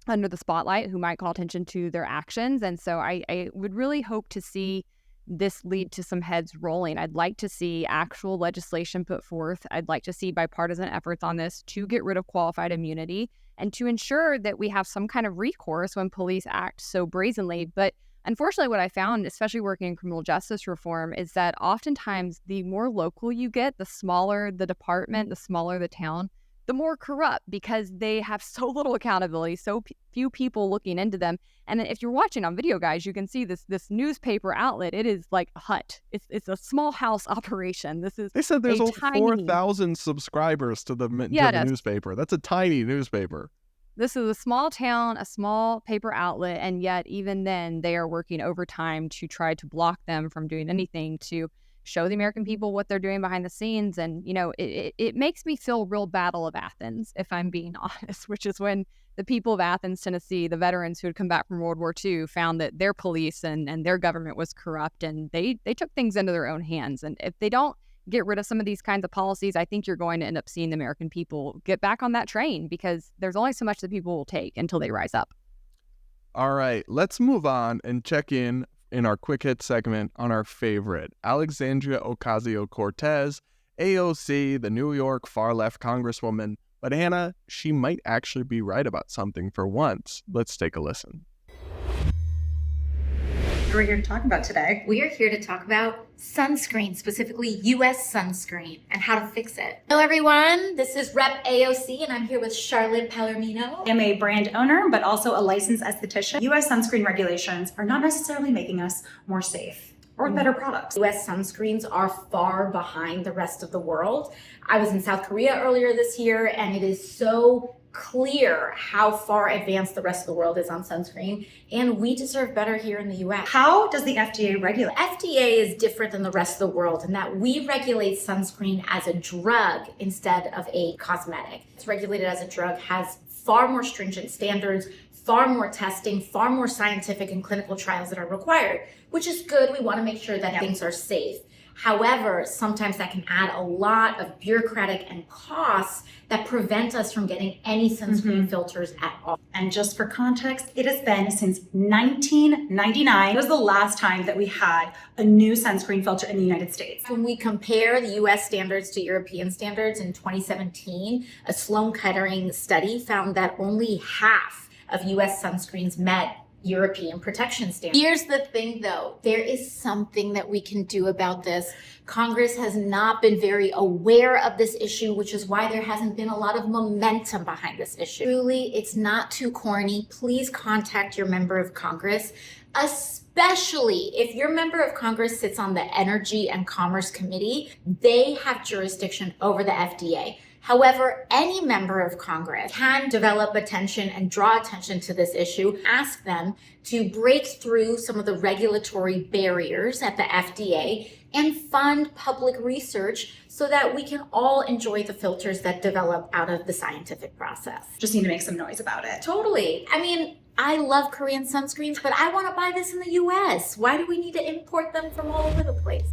under the spotlight, who might call attention to their actions. And so I would really hope to see this lead to some heads rolling. I'd like to see actual legislation put forth. I'd like to see bipartisan efforts on this to get rid of qualified immunity and to ensure that we have some kind of recourse when police act so brazenly. But unfortunately, what I found, especially working in criminal justice reform, is that oftentimes the more local you get, the smaller the department, the smaller the town, the more corrupt, because they have so little accountability, so few people looking into them. And if you're watching on video, guys, you can see this newspaper outlet. It is like a hut. It's a small house operation. They said there's over 4,000 subscribers to the newspaper. That's a tiny newspaper. This is a small town, a small paper outlet, and yet even then they are working overtime to try to block them from doing anything to show the American people what they're doing behind the scenes. And, you know, it makes me feel real Battle of Athens, if I'm being honest, which is when the people of Athens, Tennessee, the veterans who had come back from World War II, found that their police and their government was corrupt, and they took things into their own hands. And if they don't get rid of some of these kinds of policies, I think you're going to end up seeing the American people get back on that train, because there's only so much that people will take until they rise up. All right, let's move on and check in our quick hit segment on our favorite, Alexandria Ocasio-Cortez, AOC, the New York far-left congresswoman. But Hannah, she might actually be right about something for once. Let's take a listen. What are we here to talk about today? We are here to talk about sunscreen, specifically U.S. sunscreen, and how to fix it. Hello, everyone. This is Rep. AOC, and I'm here with Charlotte Palomino. I'm a brand owner, but also a licensed esthetician. U.S. sunscreen regulations are not necessarily making us more safe or better products. U.S. sunscreens are far behind the rest of the world. I was in South Korea earlier this year, and it is so clear how far advanced the rest of the world is on sunscreen, and we deserve better here in the US. How does the FDA regulate? FDA is different than the rest of the world in that we regulate sunscreen as a drug instead of a cosmetic. It's regulated as a drug, has far more stringent standards, far more testing, far more scientific and clinical trials that are required, which is good. We want to make sure that things are safe. However, sometimes that can add a lot of bureaucratic and costs that prevent us from getting any sunscreen filters at all. And just for context, it has been since 1999. It was the last time that we had a new sunscreen filter in the United States. When we compare the US standards to European standards in 2017, a Sloan Kettering study found that only half of US sunscreens met European protection standards. Here's the thing though, there is something that we can do about this. Congress has not been very aware of this issue, which is why there hasn't been a lot of momentum behind this issue. Truly, it's not too corny. Please contact your member of Congress, especially if your member of Congress sits on the Energy and Commerce Committee. They have jurisdiction over the FDA. However, any member of Congress can develop attention and draw attention to this issue. Ask them to break through some of the regulatory barriers at the FDA and fund public research so that we can all enjoy the filters that develop out of the scientific process. Just need to make some noise about it. Totally. I mean, I love Korean sunscreens, but I want to buy this in the US. Why do we need to import them from all over the place?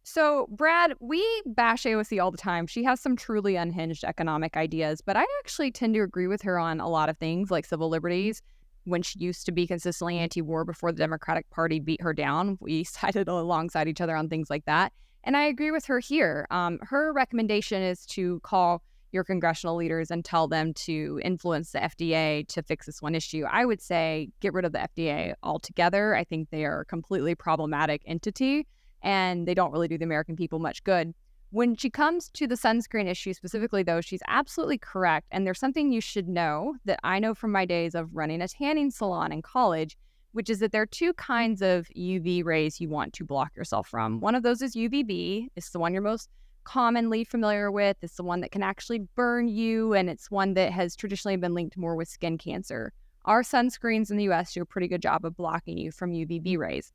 So, Brad, we bash AOC all the time. She has some truly unhinged economic ideas, but I actually tend to agree with her on a lot of things like civil liberties. When she used to be consistently anti-war before the Democratic Party beat her down, we sided alongside each other on things like that. And I agree with her here. Her recommendation is to call your congressional leaders and tell them to influence the FDA to fix this one issue. I would say get rid of the FDA altogether. I think they are a completely problematic entity, and they don't really do the American people much good. When she comes to the sunscreen issue specifically, though, she's absolutely correct. And there's something you should know that I know from my days of running a tanning salon in college, which is that there are two kinds of UV rays you want to block yourself from. One of those is UVB. It's the one you're most commonly familiar with. It's the one that can actually burn you, and it's one that has traditionally been linked more with skin cancer. Our sunscreens in the US do a pretty good job of blocking you from UVB rays.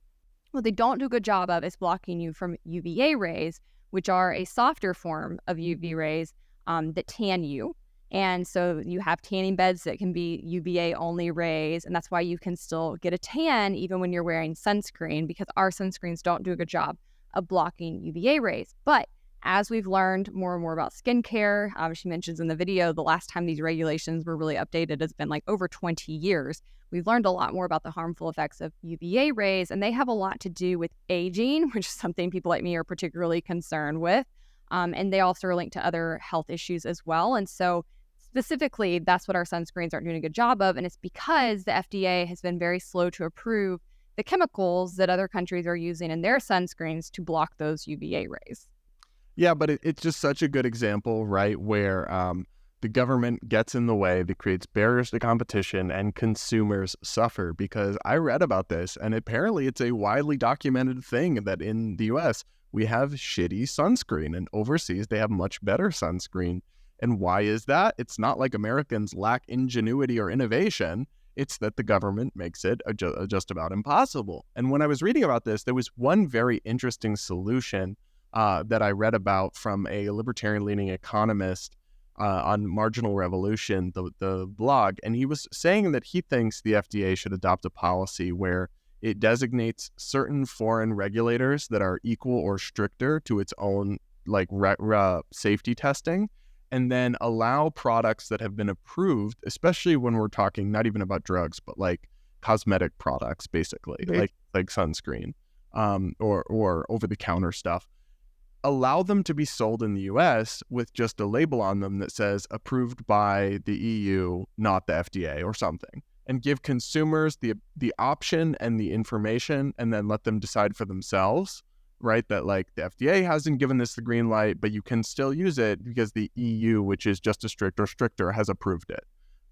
What they don't do a good job of is blocking you from UVA rays, which are a softer form of UV rays that tan you. And so you have tanning beds that can be UVA only rays, and that's why you can still get a tan even when you're wearing sunscreen, because our sunscreens don't do a good job of blocking UVA rays. But as we've learned more and more about skincare, she mentions in the video, the last time these regulations were really updated has been like over 20 years. We've learned a lot more about the harmful effects of UVA rays, and they have a lot to do with aging, which is something people like me are particularly concerned with. And they also are linked to other health issues as well. And so specifically, that's what our sunscreens aren't doing a good job of. And it's because the FDA has been very slow to approve the chemicals that other countries are using in their sunscreens to block those UVA rays. Yeah, but it's just such a good example, right, where the government gets in the way, that creates barriers to competition, and consumers suffer. Because I read about this, and apparently it's a widely documented thing that in the US, we have shitty sunscreen, and overseas they have much better sunscreen. And why is that? It's not like Americans lack ingenuity or innovation. It's that the government makes it just about impossible. And when I was reading about this, there was one very interesting solution that I read about from a libertarian-leaning economist on Marginal Revolution, the blog, and he was saying that he thinks the FDA should adopt a policy where it designates certain foreign regulators that are equal or stricter to its own like safety testing, and then allow products that have been approved, especially when we're talking not even about drugs, but like cosmetic products, basically, like sunscreen or over-the-counter stuff. Allow them to be sold in the US with just a label on them that says approved by the EU, not the FDA or something, and give consumers the option and the information, and then let them decide for themselves, right? That like the FDA hasn't given this the green light, but you can still use it because the EU, which is just as strict or stricter, has approved it.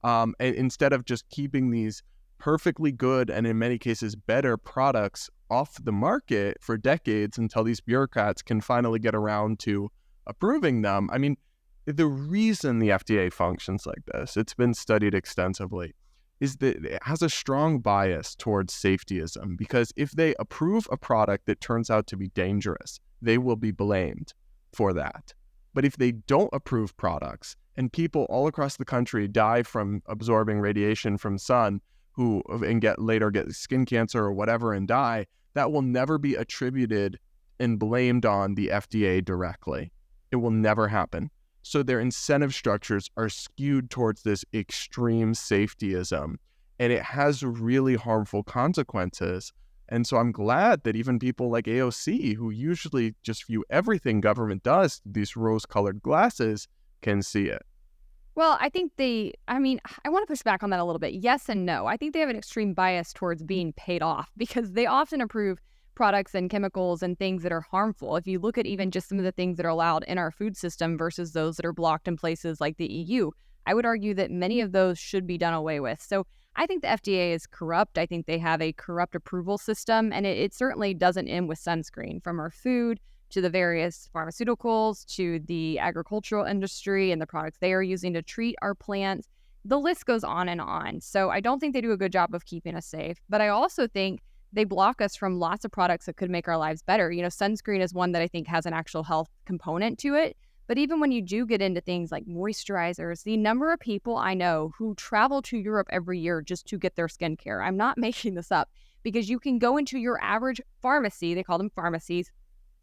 And instead of just keeping these perfectly good and in many cases better products off the market for decades until these bureaucrats can finally get around to approving them. I mean, the reason the FDA functions like this, it's been studied extensively, is that it has a strong bias towards safetyism, because if they approve a product that turns out to be dangerous, they will be blamed for that. But if they don't approve products and people all across the country die from absorbing radiation from sun, and later get skin cancer or whatever and die, that will never be attributed and blamed on the FDA directly. It will never happen. So their incentive structures are skewed towards this extreme safetyism, and it has really harmful consequences. And so I'm glad that even people like AOC, who usually just view everything government does through these rose-colored glasses, can see it. Well, I think I want to push back on that a little bit. Yes and no. I think they have an extreme bias towards being paid off because they often approve products and chemicals and things that are harmful. If you look at even just some of the things that are allowed in our food system versus those that are blocked in places like the EU, I would argue that many of those should be done away with. So I think the FDA is corrupt. I think they have a corrupt approval system, and it certainly doesn't end with sunscreen. From our food to the various pharmaceuticals to the agricultural industry and the products they are using to treat our plants, the list goes on and on. So I don't think they do a good job of keeping us safe, but I also think they block us from lots of products that could make our lives better. You know, sunscreen is one that I think has an actual health component to it. But even when you do get into things like moisturizers, the number of people I know who travel to Europe every year just to get their skincare, I'm not making this up, because you can go into your average pharmacy, they call them pharmacies,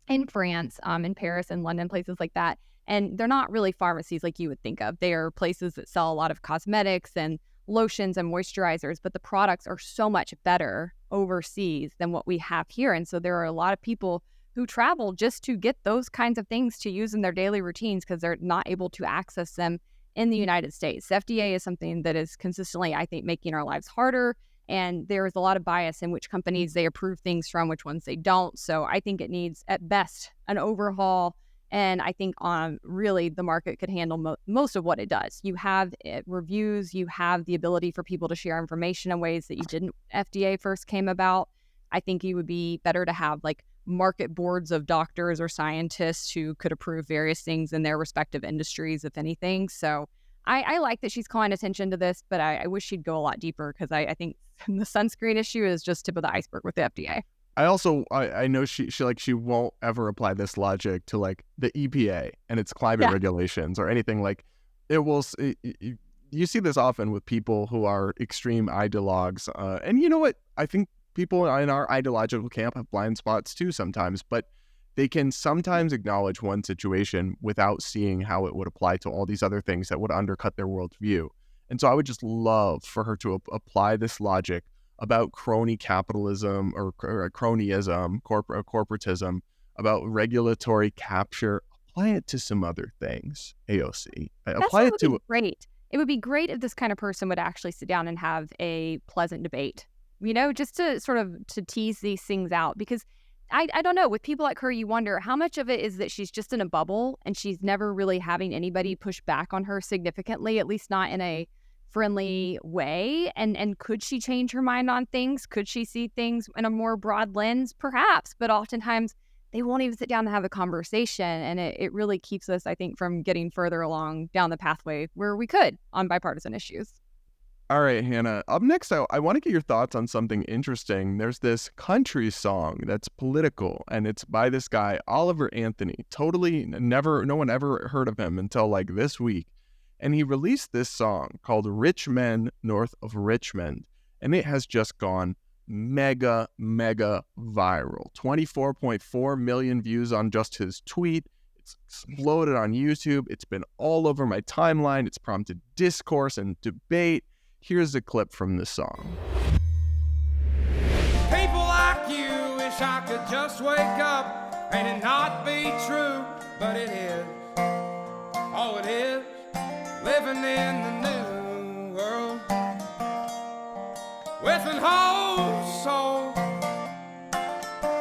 in France, in Paris and London, places like that. And they're not really pharmacies like you would think of. They are places that sell a lot of cosmetics and lotions and moisturizers, but the products are so much better overseas than what we have here. And so there are a lot of people who travel just to get those kinds of things to use in their daily routines because they're not able to access them in the United States. FDA is something that is consistently, I think, making our lives harder. And there is a lot of bias in which companies they approve things from, which ones they don't. So I think it needs, at best, an overhaul. And I think really the market could handle most of what it does. You have reviews, you have the ability for people to share information in ways that you didn't when FDA first came about. I think it would be better to have like market boards of doctors or scientists who could approve various things in their respective industries, if anything. So I like that she's calling attention to this, but I wish she'd go a lot deeper because I think the sunscreen issue is just tip of the iceberg with the FDA. I know she won't ever apply this logic to like the EPA and its climate regulations or anything. Like you see this often with people who are extreme ideologues. And you know what? I think people in our ideological camp have blind spots too sometimes, but they can sometimes acknowledge one situation without seeing how it would apply to all these other things that would undercut their worldview. And so I would just love for her to apply this logic about crony capitalism or cronyism, corporatism, about regulatory capture. Apply it to some other things, AOC. Apply it to great. It would be great if this kind of person would actually sit down and have a pleasant debate, you know, just to sort of to tease these things out. Because I don't know, with people like her, you wonder how much of it is that she's just in a bubble and she's never really having anybody push back on her significantly, at least not in a friendly way. And could she change her mind on things? Could she see things in a more broad lens? Perhaps, but oftentimes they won't even sit down and have a conversation. And it really keeps us, I think, from getting further along down the pathway where we could on bipartisan issues. All right, Hannah. Up next, I want to get your thoughts on something interesting. There's this country song that's political, and it's by this guy, Oliver Anthony. No one ever heard of him until like this week. And he released this song called Rich Men North of Richmond, and it has just gone mega viral. 24.4 million views on just his tweet. It's exploded on YouTube. It's been all over my timeline. It's prompted discourse and debate. Here's a clip from this song. People like you wish I could just wake up and it not be true, but it is. Oh, it is. Living in the new world with an whole soul.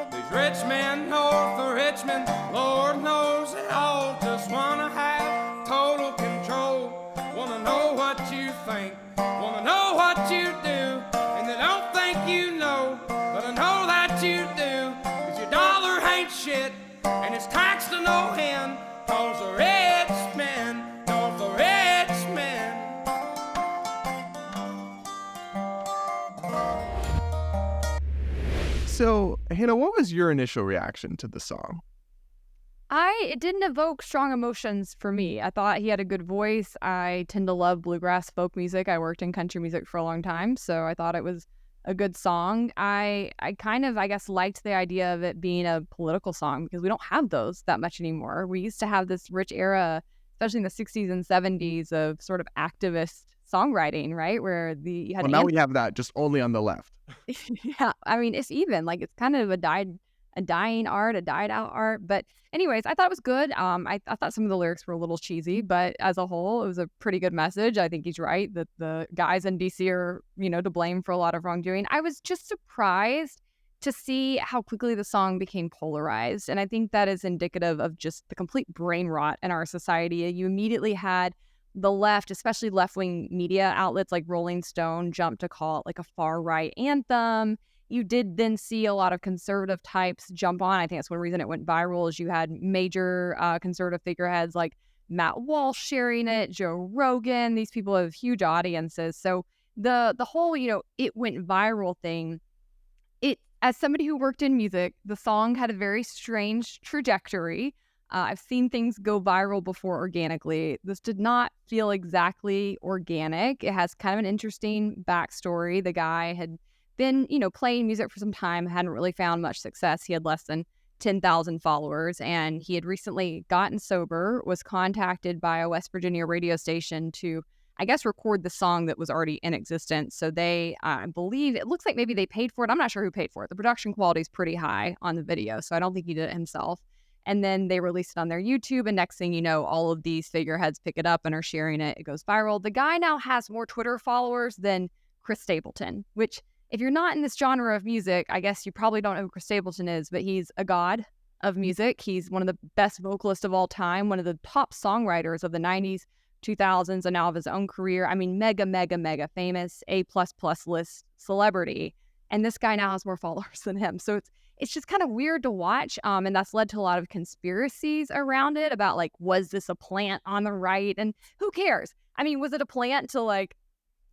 These rich men north of Richmond, Lord knows they all just wanna have total control. Wanna know what you think, wanna know what you do, and they don't think you know, but I know that you do, 'cause your dollar ain't shit, and it's taxed to no end, 'cause the rich men north of Richmond. So, Hannah, what was your initial reaction to the song? It didn't evoke strong emotions for me. I thought he had a good voice. I tend to love bluegrass folk music. I worked in country music for a long time, so I thought it was a good song. I kind of, I guess, liked the idea of it being a political song because we don't have those that much anymore. We used to have this rich era, especially in the 60s and 70s, of sort of activist songwriting, right? Where you had Well, now we have that just only on the left. yeah, I mean, it's even like it's kind of a dying art, a died out art. But anyways, I thought it was good. I thought some of the lyrics were a little cheesy, but as a whole, it was a pretty good message. I think he's right that the guys in DC are, to blame for a lot of wrongdoing. I was just surprised to see how quickly the song became polarized. And I think that is indicative of just the complete brain rot in our society. You immediately had the left, especially left-wing media outlets like Rolling Stone, jump to call it like a far-right anthem. You did then see a lot of conservative types jump on. I think that's one reason it went viral is you had major conservative figureheads like Matt Walsh sharing it, Joe Rogan. These people have huge audiences. So the whole, it went viral thing, as somebody who worked in music, the song had a very strange trajectory. I've seen things go viral before organically. This did not feel exactly organic. It has kind of an interesting backstory. The guy had been, playing music for some time, hadn't really found much success. He had less than 10,000 followers, and he had recently gotten sober, was contacted by a West Virginia radio station to, I guess, record the song that was already in existence. So they, I believe, it looks like maybe they paid for it. I'm not sure who paid for it. The production quality is pretty high on the video, so I don't think he did it himself. And then they released it on their YouTube, and next thing you know, all of these figureheads pick it up and are sharing it. It goes viral. The guy now has more Twitter followers than Chris Stapleton, which, if you're not in this genre of music, I guess you probably don't know who Chris Stapleton is, but he's a god of music. He's one of the best vocalists of all time, one of the top songwriters of the 90s, 2000s, and now of his own career. I mean, mega, mega, mega famous, A++ list celebrity. And this guy now has more followers than him. So it's just kind of weird to watch. And that's led to a lot of conspiracies around it about, like, was this a plant on the right? And who cares? I mean, was it a plant to, like,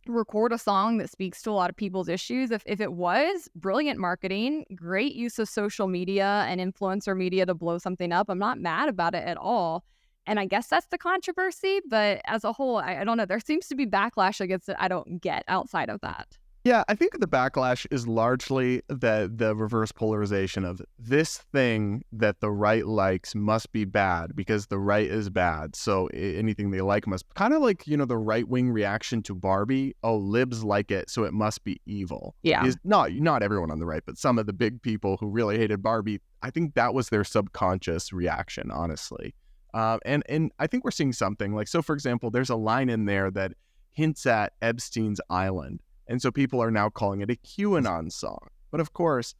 record a song that speaks to a lot of people's issues? If it was, brilliant marketing, great use of social media and influencer media to blow something up. I'm not mad about it at all. And I guess that's the controversy. But as a whole, I don't know. There seems to be backlash against it I don't get outside of that. Yeah, I think the backlash is largely the reverse polarization of this thing that the right likes must be bad because the right is bad. So anything they like must, kind of like, the right-wing reaction to Barbie. Oh, libs like it, so it must be evil. Yeah. Is not everyone on the right, but some of the big people who really hated Barbie, I think that was their subconscious reaction, honestly. And I think we're seeing something like, so for example, there's a line in there that hints at Epstein's Island. And so people are now calling it a QAnon song. But of course,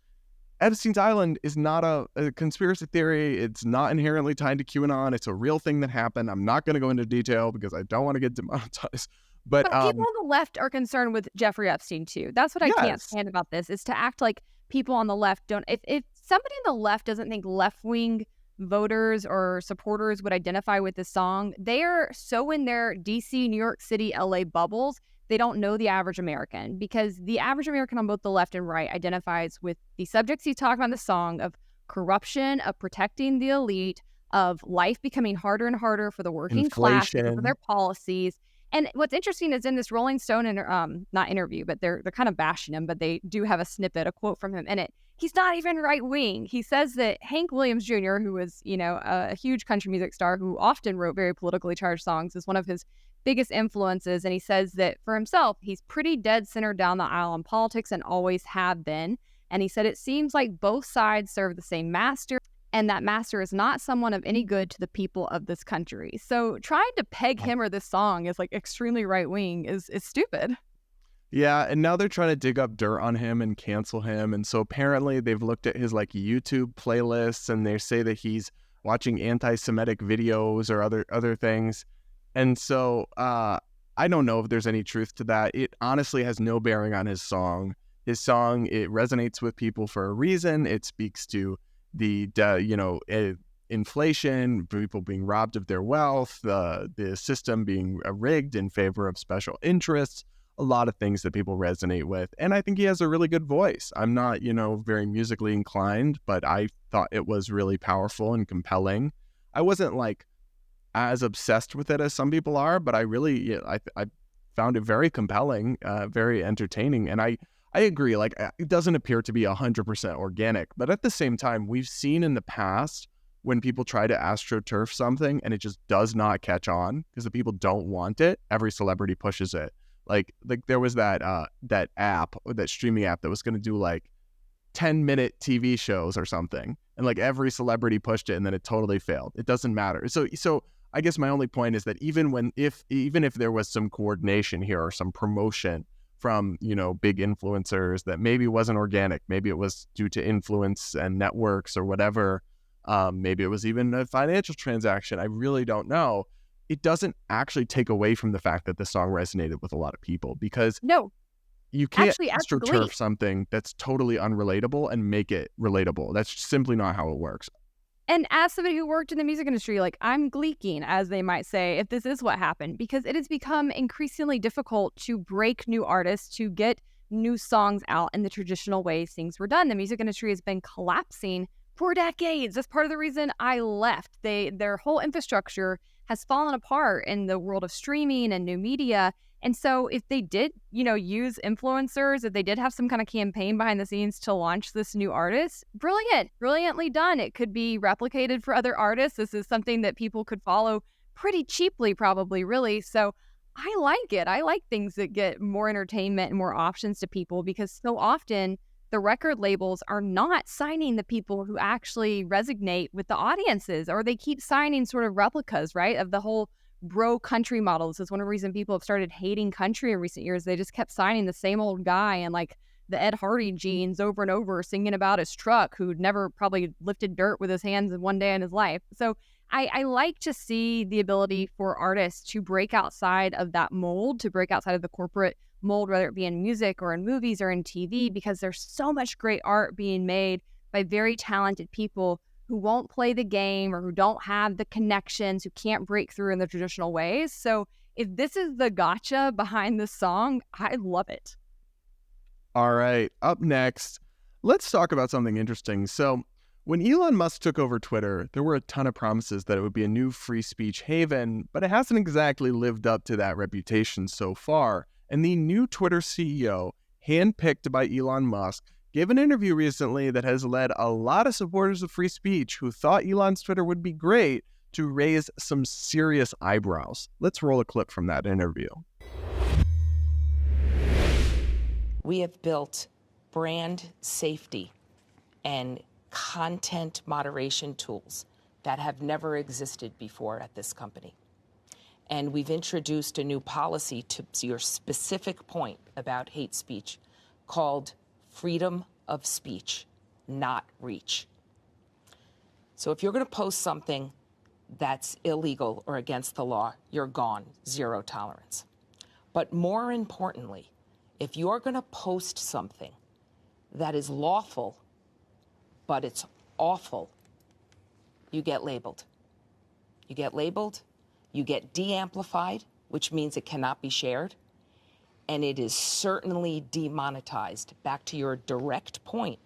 Epstein's Island is not a conspiracy theory. It's not inherently tied to QAnon. It's a real thing that happened. I'm not going to go into detail because I don't want to get demonetized. But people on the left are concerned with Jeffrey Epstein too. That's what I can't stand about this, is to act like people on the left don't. If somebody on the left doesn't think left-wing voters or supporters would identify with this song, they are so in their DC, New York City, LA bubbles, they don't know the average American, because the average American on both the left and right identifies with the subjects he's talking about in the song of corruption, of protecting the elite, of life becoming harder and harder for the working class because of their policies. And what's interesting is in this Rolling Stone, not interview, but they're kind of bashing him, but they do have a snippet, a quote from him in it. He's not even right wing. He says that Hank Williams Jr., who was, a huge country music star who often wrote very politically charged songs, is one of his biggest influences. And he says that for himself, he's pretty dead center down the aisle on politics and always have been. And he said it seems like both sides serve the same master, and that master is not someone of any good to the people of this country. So trying to peg him or this song as like extremely right wing is stupid. Yeah, and now they're trying to dig up dirt on him and cancel him. And so apparently they've looked at his like YouTube playlists, and they say that he's watching anti-Semitic videos or other things. And so I don't know if there's any truth to that. It honestly has no bearing on his song. His song, it resonates with people for a reason. It speaks to the inflation, people being robbed of their wealth, the system being rigged in favor of special interests, a lot of things that people resonate with. And I think he has a really good voice. I'm not, very musically inclined, but I thought it was really powerful and compelling. I wasn't like as obsessed with it as some people are, but I really, I found it very compelling, very entertaining. And I I agree. Like, it doesn't appear to be 100% organic, but at the same time, we've seen in the past when people try to astroturf something and it just does not catch on because the people don't want it, every celebrity pushes it. Like there was that app, that streaming app that was going to do like 10-minute TV shows or something, and like every celebrity pushed it, and then it totally failed. It doesn't matter. So I guess my only point is that even if there was some coordination here or some promotion from, you know, big influencers that maybe wasn't organic, maybe it was due to influence and networks or whatever, maybe it was even a financial transaction, I really don't know. It doesn't actually take away from the fact that the song resonated with a lot of people, because you can't astroturf something that's totally unrelatable and make it relatable. That's simply not how it works. And as somebody who worked in the music industry, like, I'm gleeking, as they might say, if this is what happened, because it has become increasingly difficult to break new artists, to get new songs out in the traditional ways things were done. The music industry has been collapsing for decades. That's part of the reason I left. Their whole infrastructure has fallen apart in the world of streaming and new media. And so if they did, you know, use influencers, if they did have some kind of campaign behind the scenes to launch this new artist, brilliantly done. It could be replicated for other artists. This is something that people could follow pretty cheaply, probably, really. So I like it. I like things that get more entertainment and more options to people, because so often the record labels are not signing the people who actually resonate with the audiences, or they keep signing sort of replicas, right, of the whole bro country model. This is one of the reasons people have started hating country in recent years. They just kept signing the same old guy and like the Ed Hardy jeans over and over, singing about his truck, who'd never probably lifted dirt with his hands in one day in his life. So I like to see the ability for artists to break outside of that mold, to break outside of the corporate mold, whether it be in music or in movies or in TV, because there's so much great art being made by very talented people who won't play the game or who don't have the connections, who can't break through in the traditional ways. So if this is the gotcha behind the song, I love it. All right, up next, let's talk about something interesting. So when Elon Musk took over Twitter, there were a ton of promises that it would be a new free speech haven, but it hasn't exactly lived up to that reputation so far. And the new Twitter CEO, handpicked by Elon Musk, gave an interview recently that has led a lot of supporters of free speech who thought Elon's Twitter would be great to raise some serious eyebrows. Let's roll a clip from that interview. We have built brand safety and content moderation tools that have never existed before at this company. And we've introduced a new policy, to your specific point about hate speech, called freedom of speech, not reach. So if you're going to post something that's illegal or against the law, you're gone, zero tolerance. But more importantly, if you're going to post something that is lawful, but it's awful, you get labeled. You get labeled, you get de-amplified, which means it cannot be shared, and it is certainly demonetized. Back to your direct point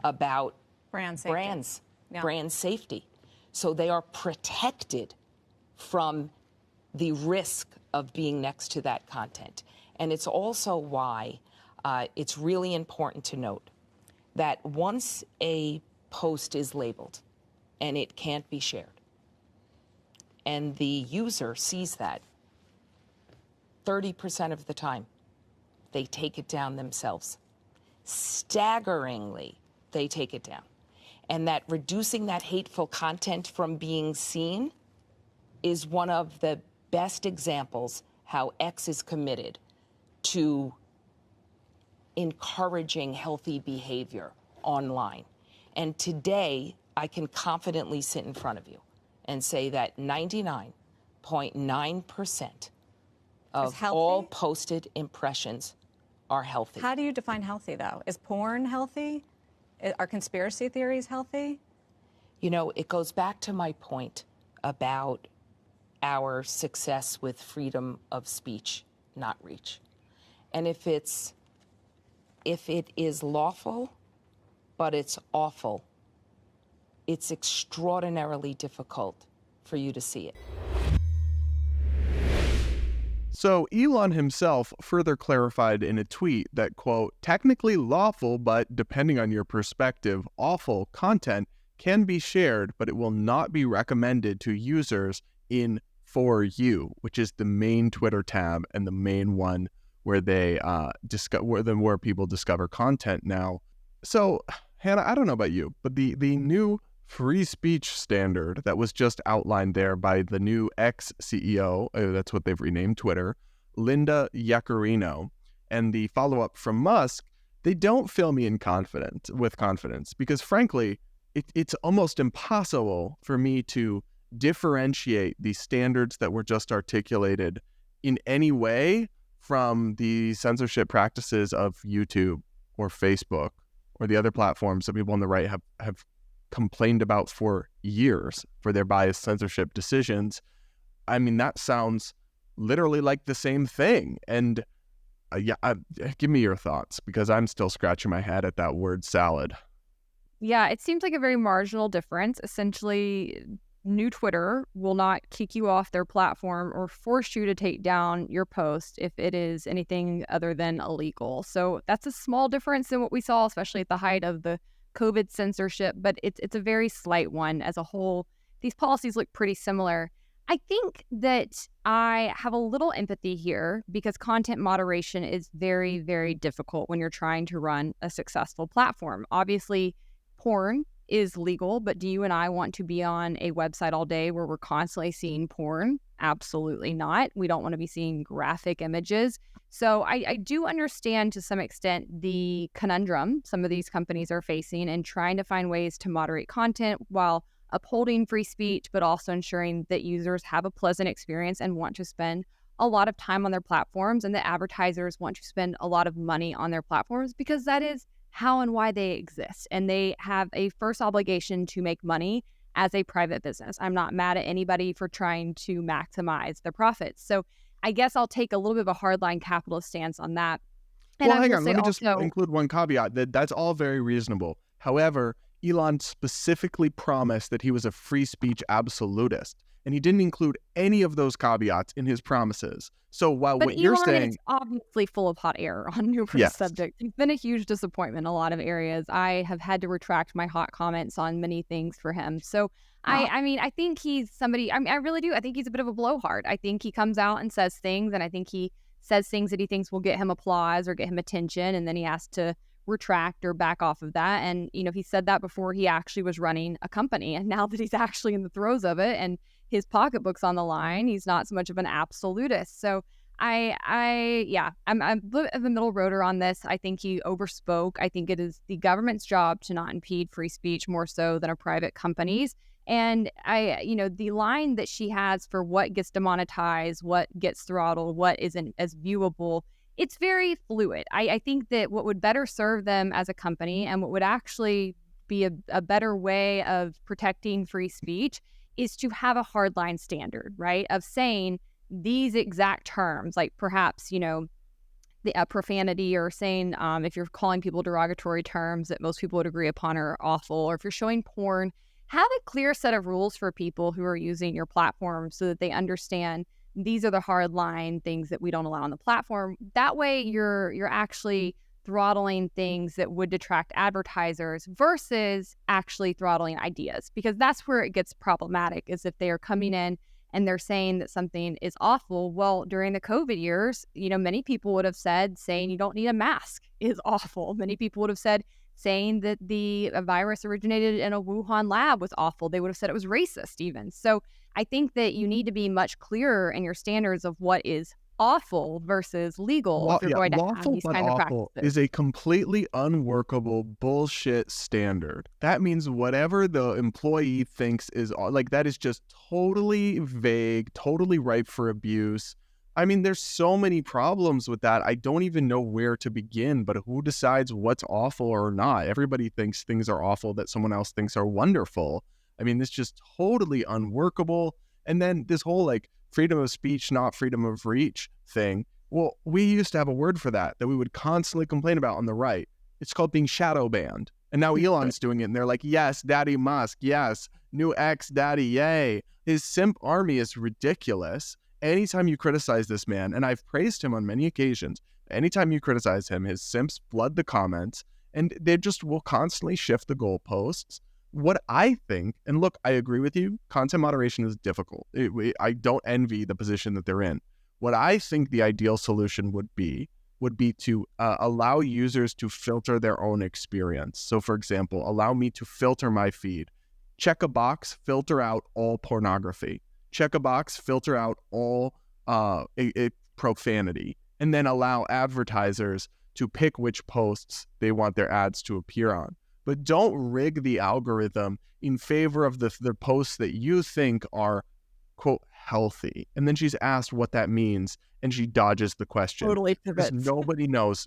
about brand safety. So they are protected from the risk of being next to that content. And it's also why it's really important to note that once a post is labeled and it can't be shared, and the user sees that, 30% of the time, they take it down themselves. Staggeringly, they take it down. And that reducing that hateful content from being seen is one of the best examples how X is committed to encouraging healthy behavior online. And today, I can confidently sit in front of you and say that 99.9% of all posted impressions are healthy. How do you define healthy, though? Is porn healthy? Are conspiracy theories healthy? You know, it goes back to my point about our success with freedom of speech, not reach. And if it is lawful, but it's awful, it's extraordinarily difficult for you to see it. So Elon himself further clarified in a tweet that, quote, technically lawful, but depending on your perspective, awful content can be shared, but it will not be recommended to users in For You, which is the main Twitter tab and the main one where they where people discover content now. So, Hannah, I don't know about you, but the new free speech standard that was just outlined there by the new ex-CEO, that's what they've renamed Twitter, Linda Yaccarino, and the follow-up from Musk, they don't fill me with confidence because, frankly, it's almost impossible for me to differentiate the standards that were just articulated in any way from the censorship practices of YouTube or Facebook or the other platforms that people on the right have complained about for years for their biased censorship decisions. I mean, that sounds literally like the same thing. And give me your thoughts, because I'm still scratching my head at that word salad. Yeah, it seems like a very marginal difference. Essentially, new Twitter will not kick you off their platform or force you to take down your post if it is anything other than illegal. So that's a small difference than what we saw, especially at the height of the COVID censorship, but it's a very slight one. As a whole, these policies look pretty similar. I think that I have a little empathy here because content moderation is very, very difficult when you're trying to run a successful platform. Obviously, porn is legal, but do you and I want to be on a website all day where we're constantly seeing porn? Absolutely not. We don't want to be seeing graphic images. So I do understand to some extent the conundrum some of these companies are facing and trying to find ways to moderate content while upholding free speech, but also ensuring that users have a pleasant experience and want to spend a lot of time on their platforms, and that advertisers want to spend a lot of money on their platforms because that is how and why they exist. And they have a first obligation to make money as a private business. I'm not mad at anybody for trying to maximize their profits. So I guess I'll take a little bit of a hardline capitalist stance on that. And well, hang on. Let me just include one caveat. That's all very reasonable. However, Elon specifically promised that he was a free speech absolutist, and he didn't include any of those caveats in his promises. So while what you're saying is obviously full of hot air on numerous subjects. It's been a huge disappointment in a lot of areas. I have had to retract my hot comments on many things for him. So I mean, I think he's somebody, I really do. I think he's a bit of a blowhard. I think he comes out and says things, and I think he says things that he thinks will get him applause or get him attention, and then he has to retract or back off of that. And, you know, he said that before he actually was running a company. And now that he's actually in the throes of it and his pocketbook's on the line, he's not so much of an absolutist. So I'm a bit of a middle roader on this. I think he overspoke. I think it is the government's job to not impede free speech more so than a private company's. And the line that she has for what gets demonetized, what gets throttled, what isn't as viewable, it's very fluid. I think that what would better serve them as a company and what would actually be a better way of protecting free speech is to have a hardline standard, right? Of saying these exact terms, like perhaps, the profanity, or saying if you're calling people derogatory terms that most people would agree upon are awful, or if you're showing porn, have a clear set of rules for people who are using your platform so that they understand these are the hard line things that we don't allow on the platform. That way you're actually throttling things that would detract advertisers versus actually throttling ideas, because that's where it gets problematic, is if they are coming in and they're saying that something is awful. Well, during the COVID years, many people would have said saying you don't need a mask is awful. Many people would have said saying that the virus originated in a Wuhan lab was awful. They would have said it was racist even. So I think that you need to be much clearer in your standards of what is awful versus legal if you're going to have these kind of practices. Is a completely unworkable bullshit standard. That means whatever the employee thinks is that is just totally vague, totally ripe for abuse. I mean, there's so many problems with that. I don't even know where to begin, but who decides what's awful or not? Everybody thinks things are awful that someone else thinks are wonderful. I mean, it's just totally unworkable. And then this whole freedom of speech, not freedom of reach thing. Well, we used to have a word for that we would constantly complain about on the right. It's called being shadow banned. And now Elon's doing it, and they're like, yes, Daddy Musk, yes, new ex-daddy, yay. His simp army is ridiculous. anytime you criticize this man, and I've praised him on many occasions, anytime you criticize him, his simps flood the comments, and they just will constantly shift the goalposts. What I think, and look, I agree with you, content moderation is difficult. I don't envy the position that they're in. What I think the ideal solution would be to allow users to filter their own experience. So for example, allow me to filter my feed. Check a box, filter out all pornography. Check a box, filter out all profanity. And then allow advertisers to pick which posts they want their ads to appear on. But don't rig the algorithm in favor of the posts that you think are, quote, healthy. And then she's asked what that means, and she dodges the question. Totally because pivots.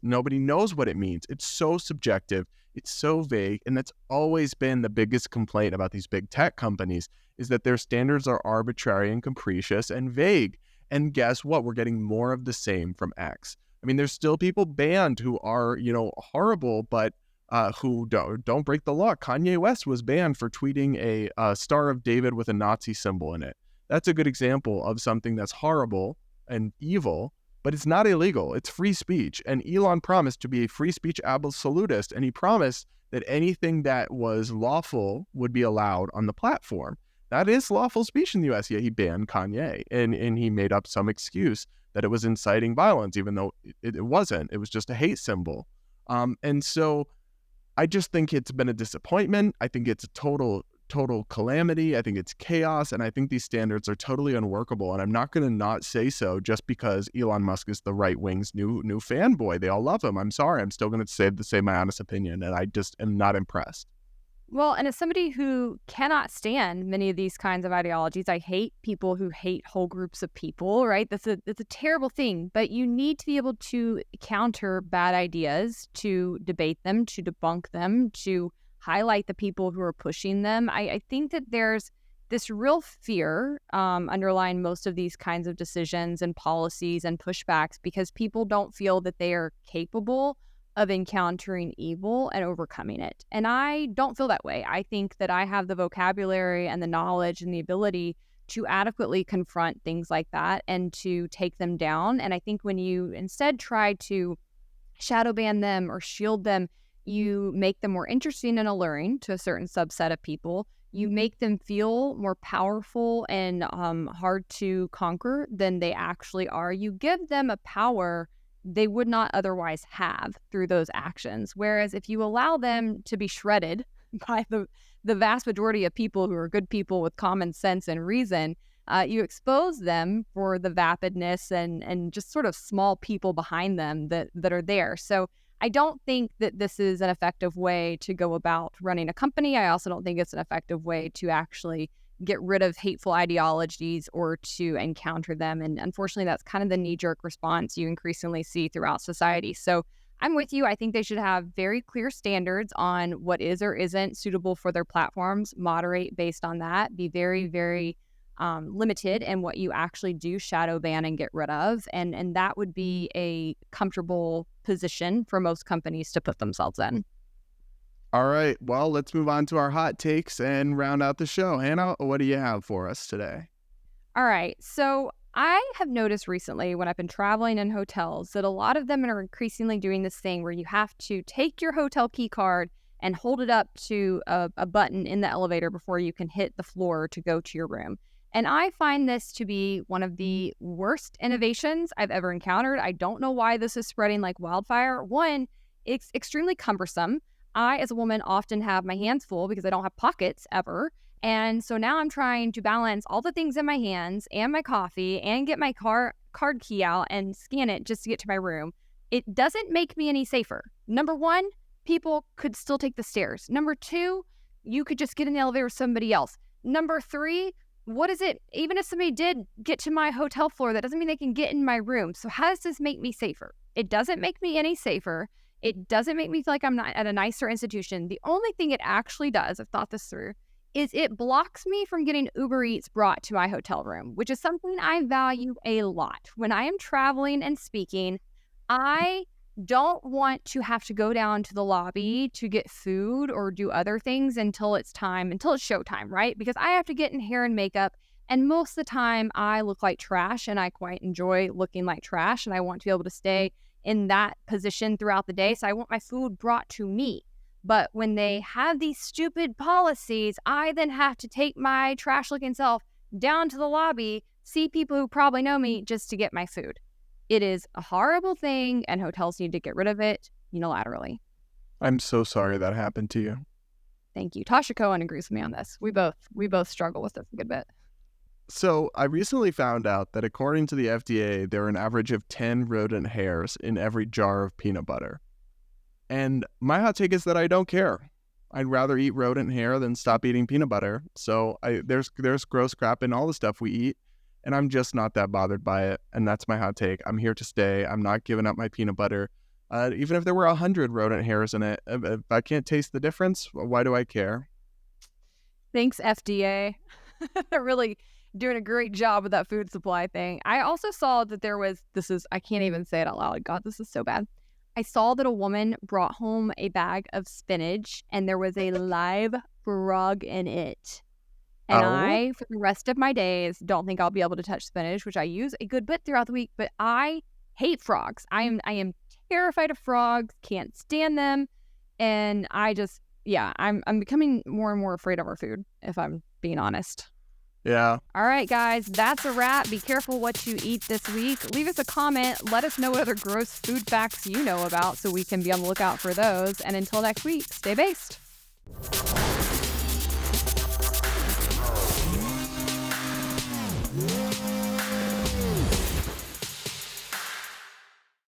nobody knows what it means. It's so subjective. It's so vague. And that's always been the biggest complaint about these big tech companies, is that their standards are arbitrary and capricious and vague. And guess what? We're getting more of the same from X. I mean, there's still people banned who are, horrible, but who don't break the law. Kanye West was banned for tweeting a Star of David with a Nazi symbol in it. That's a good example of something that's horrible and evil, but it's not illegal. It's free speech. And Elon promised to be a free speech absolutist, and he promised that anything that was lawful would be allowed on the platform. That is lawful speech in the US. Yeah, he banned Kanye, and he made up some excuse that it was inciting violence, even though it wasn't. It was just a hate symbol. And so I just think it's been a disappointment. I think it's a total calamity. I think it's chaos. And I think these standards are totally unworkable. And I'm not going to not say so just because Elon Musk is the right wing's new fanboy. They all love him. I'm sorry. I'm still going to say my honest opinion. And I just am not impressed. Well, and as somebody who cannot stand many of these kinds of ideologies, I hate people who hate whole groups of people, right? That's a terrible thing, but you need to be able to counter bad ideas, to debate them, to debunk them, to highlight the people who are pushing them. I think that there's this real fear underlying most of these kinds of decisions and policies and pushbacks, because people don't feel that they are capable of encountering evil and overcoming it. And I don't feel that way. I think that I have the vocabulary and the knowledge and the ability to adequately confront things like that and to take them down. And I think when you instead try to shadow ban them or shield them, you make them more interesting and alluring to a certain subset of people. You make them feel more powerful and hard to conquer than they actually are. You give them a power they would not otherwise have through those actions. Whereas if you allow them to be shredded by the vast majority of people who are good people with common sense and reason, you expose them for the vapidness and just sort of small people behind them that are there. So I don't think that this is an effective way to go about running a company. I also don't think it's an effective way to actually get rid of hateful ideologies or to encounter them. And unfortunately, that's kind of the knee-jerk response you increasingly see throughout society. So I'm with you. I think they should have very clear standards on what is or isn't suitable for their platforms, moderate based on that, be very, very limited in what you actually do shadow ban and get rid of. And that would be a comfortable position for most companies to put themselves in. All right, well, let's move on to our hot takes and round out the show. Hannah, what do you have for us today? All right, so I have noticed recently when I've been traveling in hotels that a lot of them are increasingly doing this thing where you have to take your hotel key card and hold it up to a button in the elevator before you can hit the floor to go to your room. And I find this to be one of the worst innovations I've ever encountered. I don't know why this is spreading like wildfire. One, it's extremely cumbersome. I, as a woman, often have my hands full because I don't have pockets ever. And so now I'm trying to balance all the things in my hands and my coffee and get my card key out and scan it just to get to my room. It doesn't make me any safer. Number one, people could still take the stairs. Number two, you could just get in the elevator with somebody else. Number three, what is it? Even if somebody did get to my hotel floor, that doesn't mean they can get in my room. So how does this make me safer? It doesn't make me any safer. It doesn't make me feel like I'm not at a nicer institution. The only thing it actually does, I've thought this through, is it blocks me from getting Uber Eats brought to my hotel room, which is something I value a lot. When I am traveling and speaking, I don't want to have to go down to the lobby to get food or do other things until it's showtime, right? Because I have to get in hair and makeup. And most of the time I look like trash, and I quite enjoy looking like trash, and I want to be able to stay in that position throughout the day. So I want my food brought to me. But when they have these stupid policies, I then have to take my trash looking self down to the lobby, see people who probably know me just to get my food. It is a horrible thing, and hotels need to get rid of it unilaterally. I'm so sorry that happened to you. Thank you. Tasha Cohen agrees with me on this. We both struggle with this a good bit. So I recently found out that according to the FDA, there are an average of 10 rodent hairs in every jar of peanut butter. And my hot take is that I don't care. I'd rather eat rodent hair than stop eating peanut butter. So there's gross crap in all the stuff we eat, and I'm just not that bothered by it. And that's my hot take. I'm here to stay. I'm not giving up my peanut butter. Even if there were 100 rodent hairs in it, if I can't taste the difference, why do I care? Thanks, FDA. They're really doing a great job with that food supply thing. I also saw that I can't even say it out loud. God, this is so bad. I saw that a woman brought home a bag of spinach and there was a live frog in it. And I, for the rest of my days, don't think I'll be able to touch spinach, which I use a good bit throughout the week, but I hate frogs. I am terrified of frogs, can't stand them. And I'm becoming more and more afraid of our food, if I'm being honest. Yeah. All right, guys, that's a wrap. Be careful what you eat this week. Leave us a comment. Let us know what other gross food facts you know about so we can be on the lookout for those. And until next week, stay based.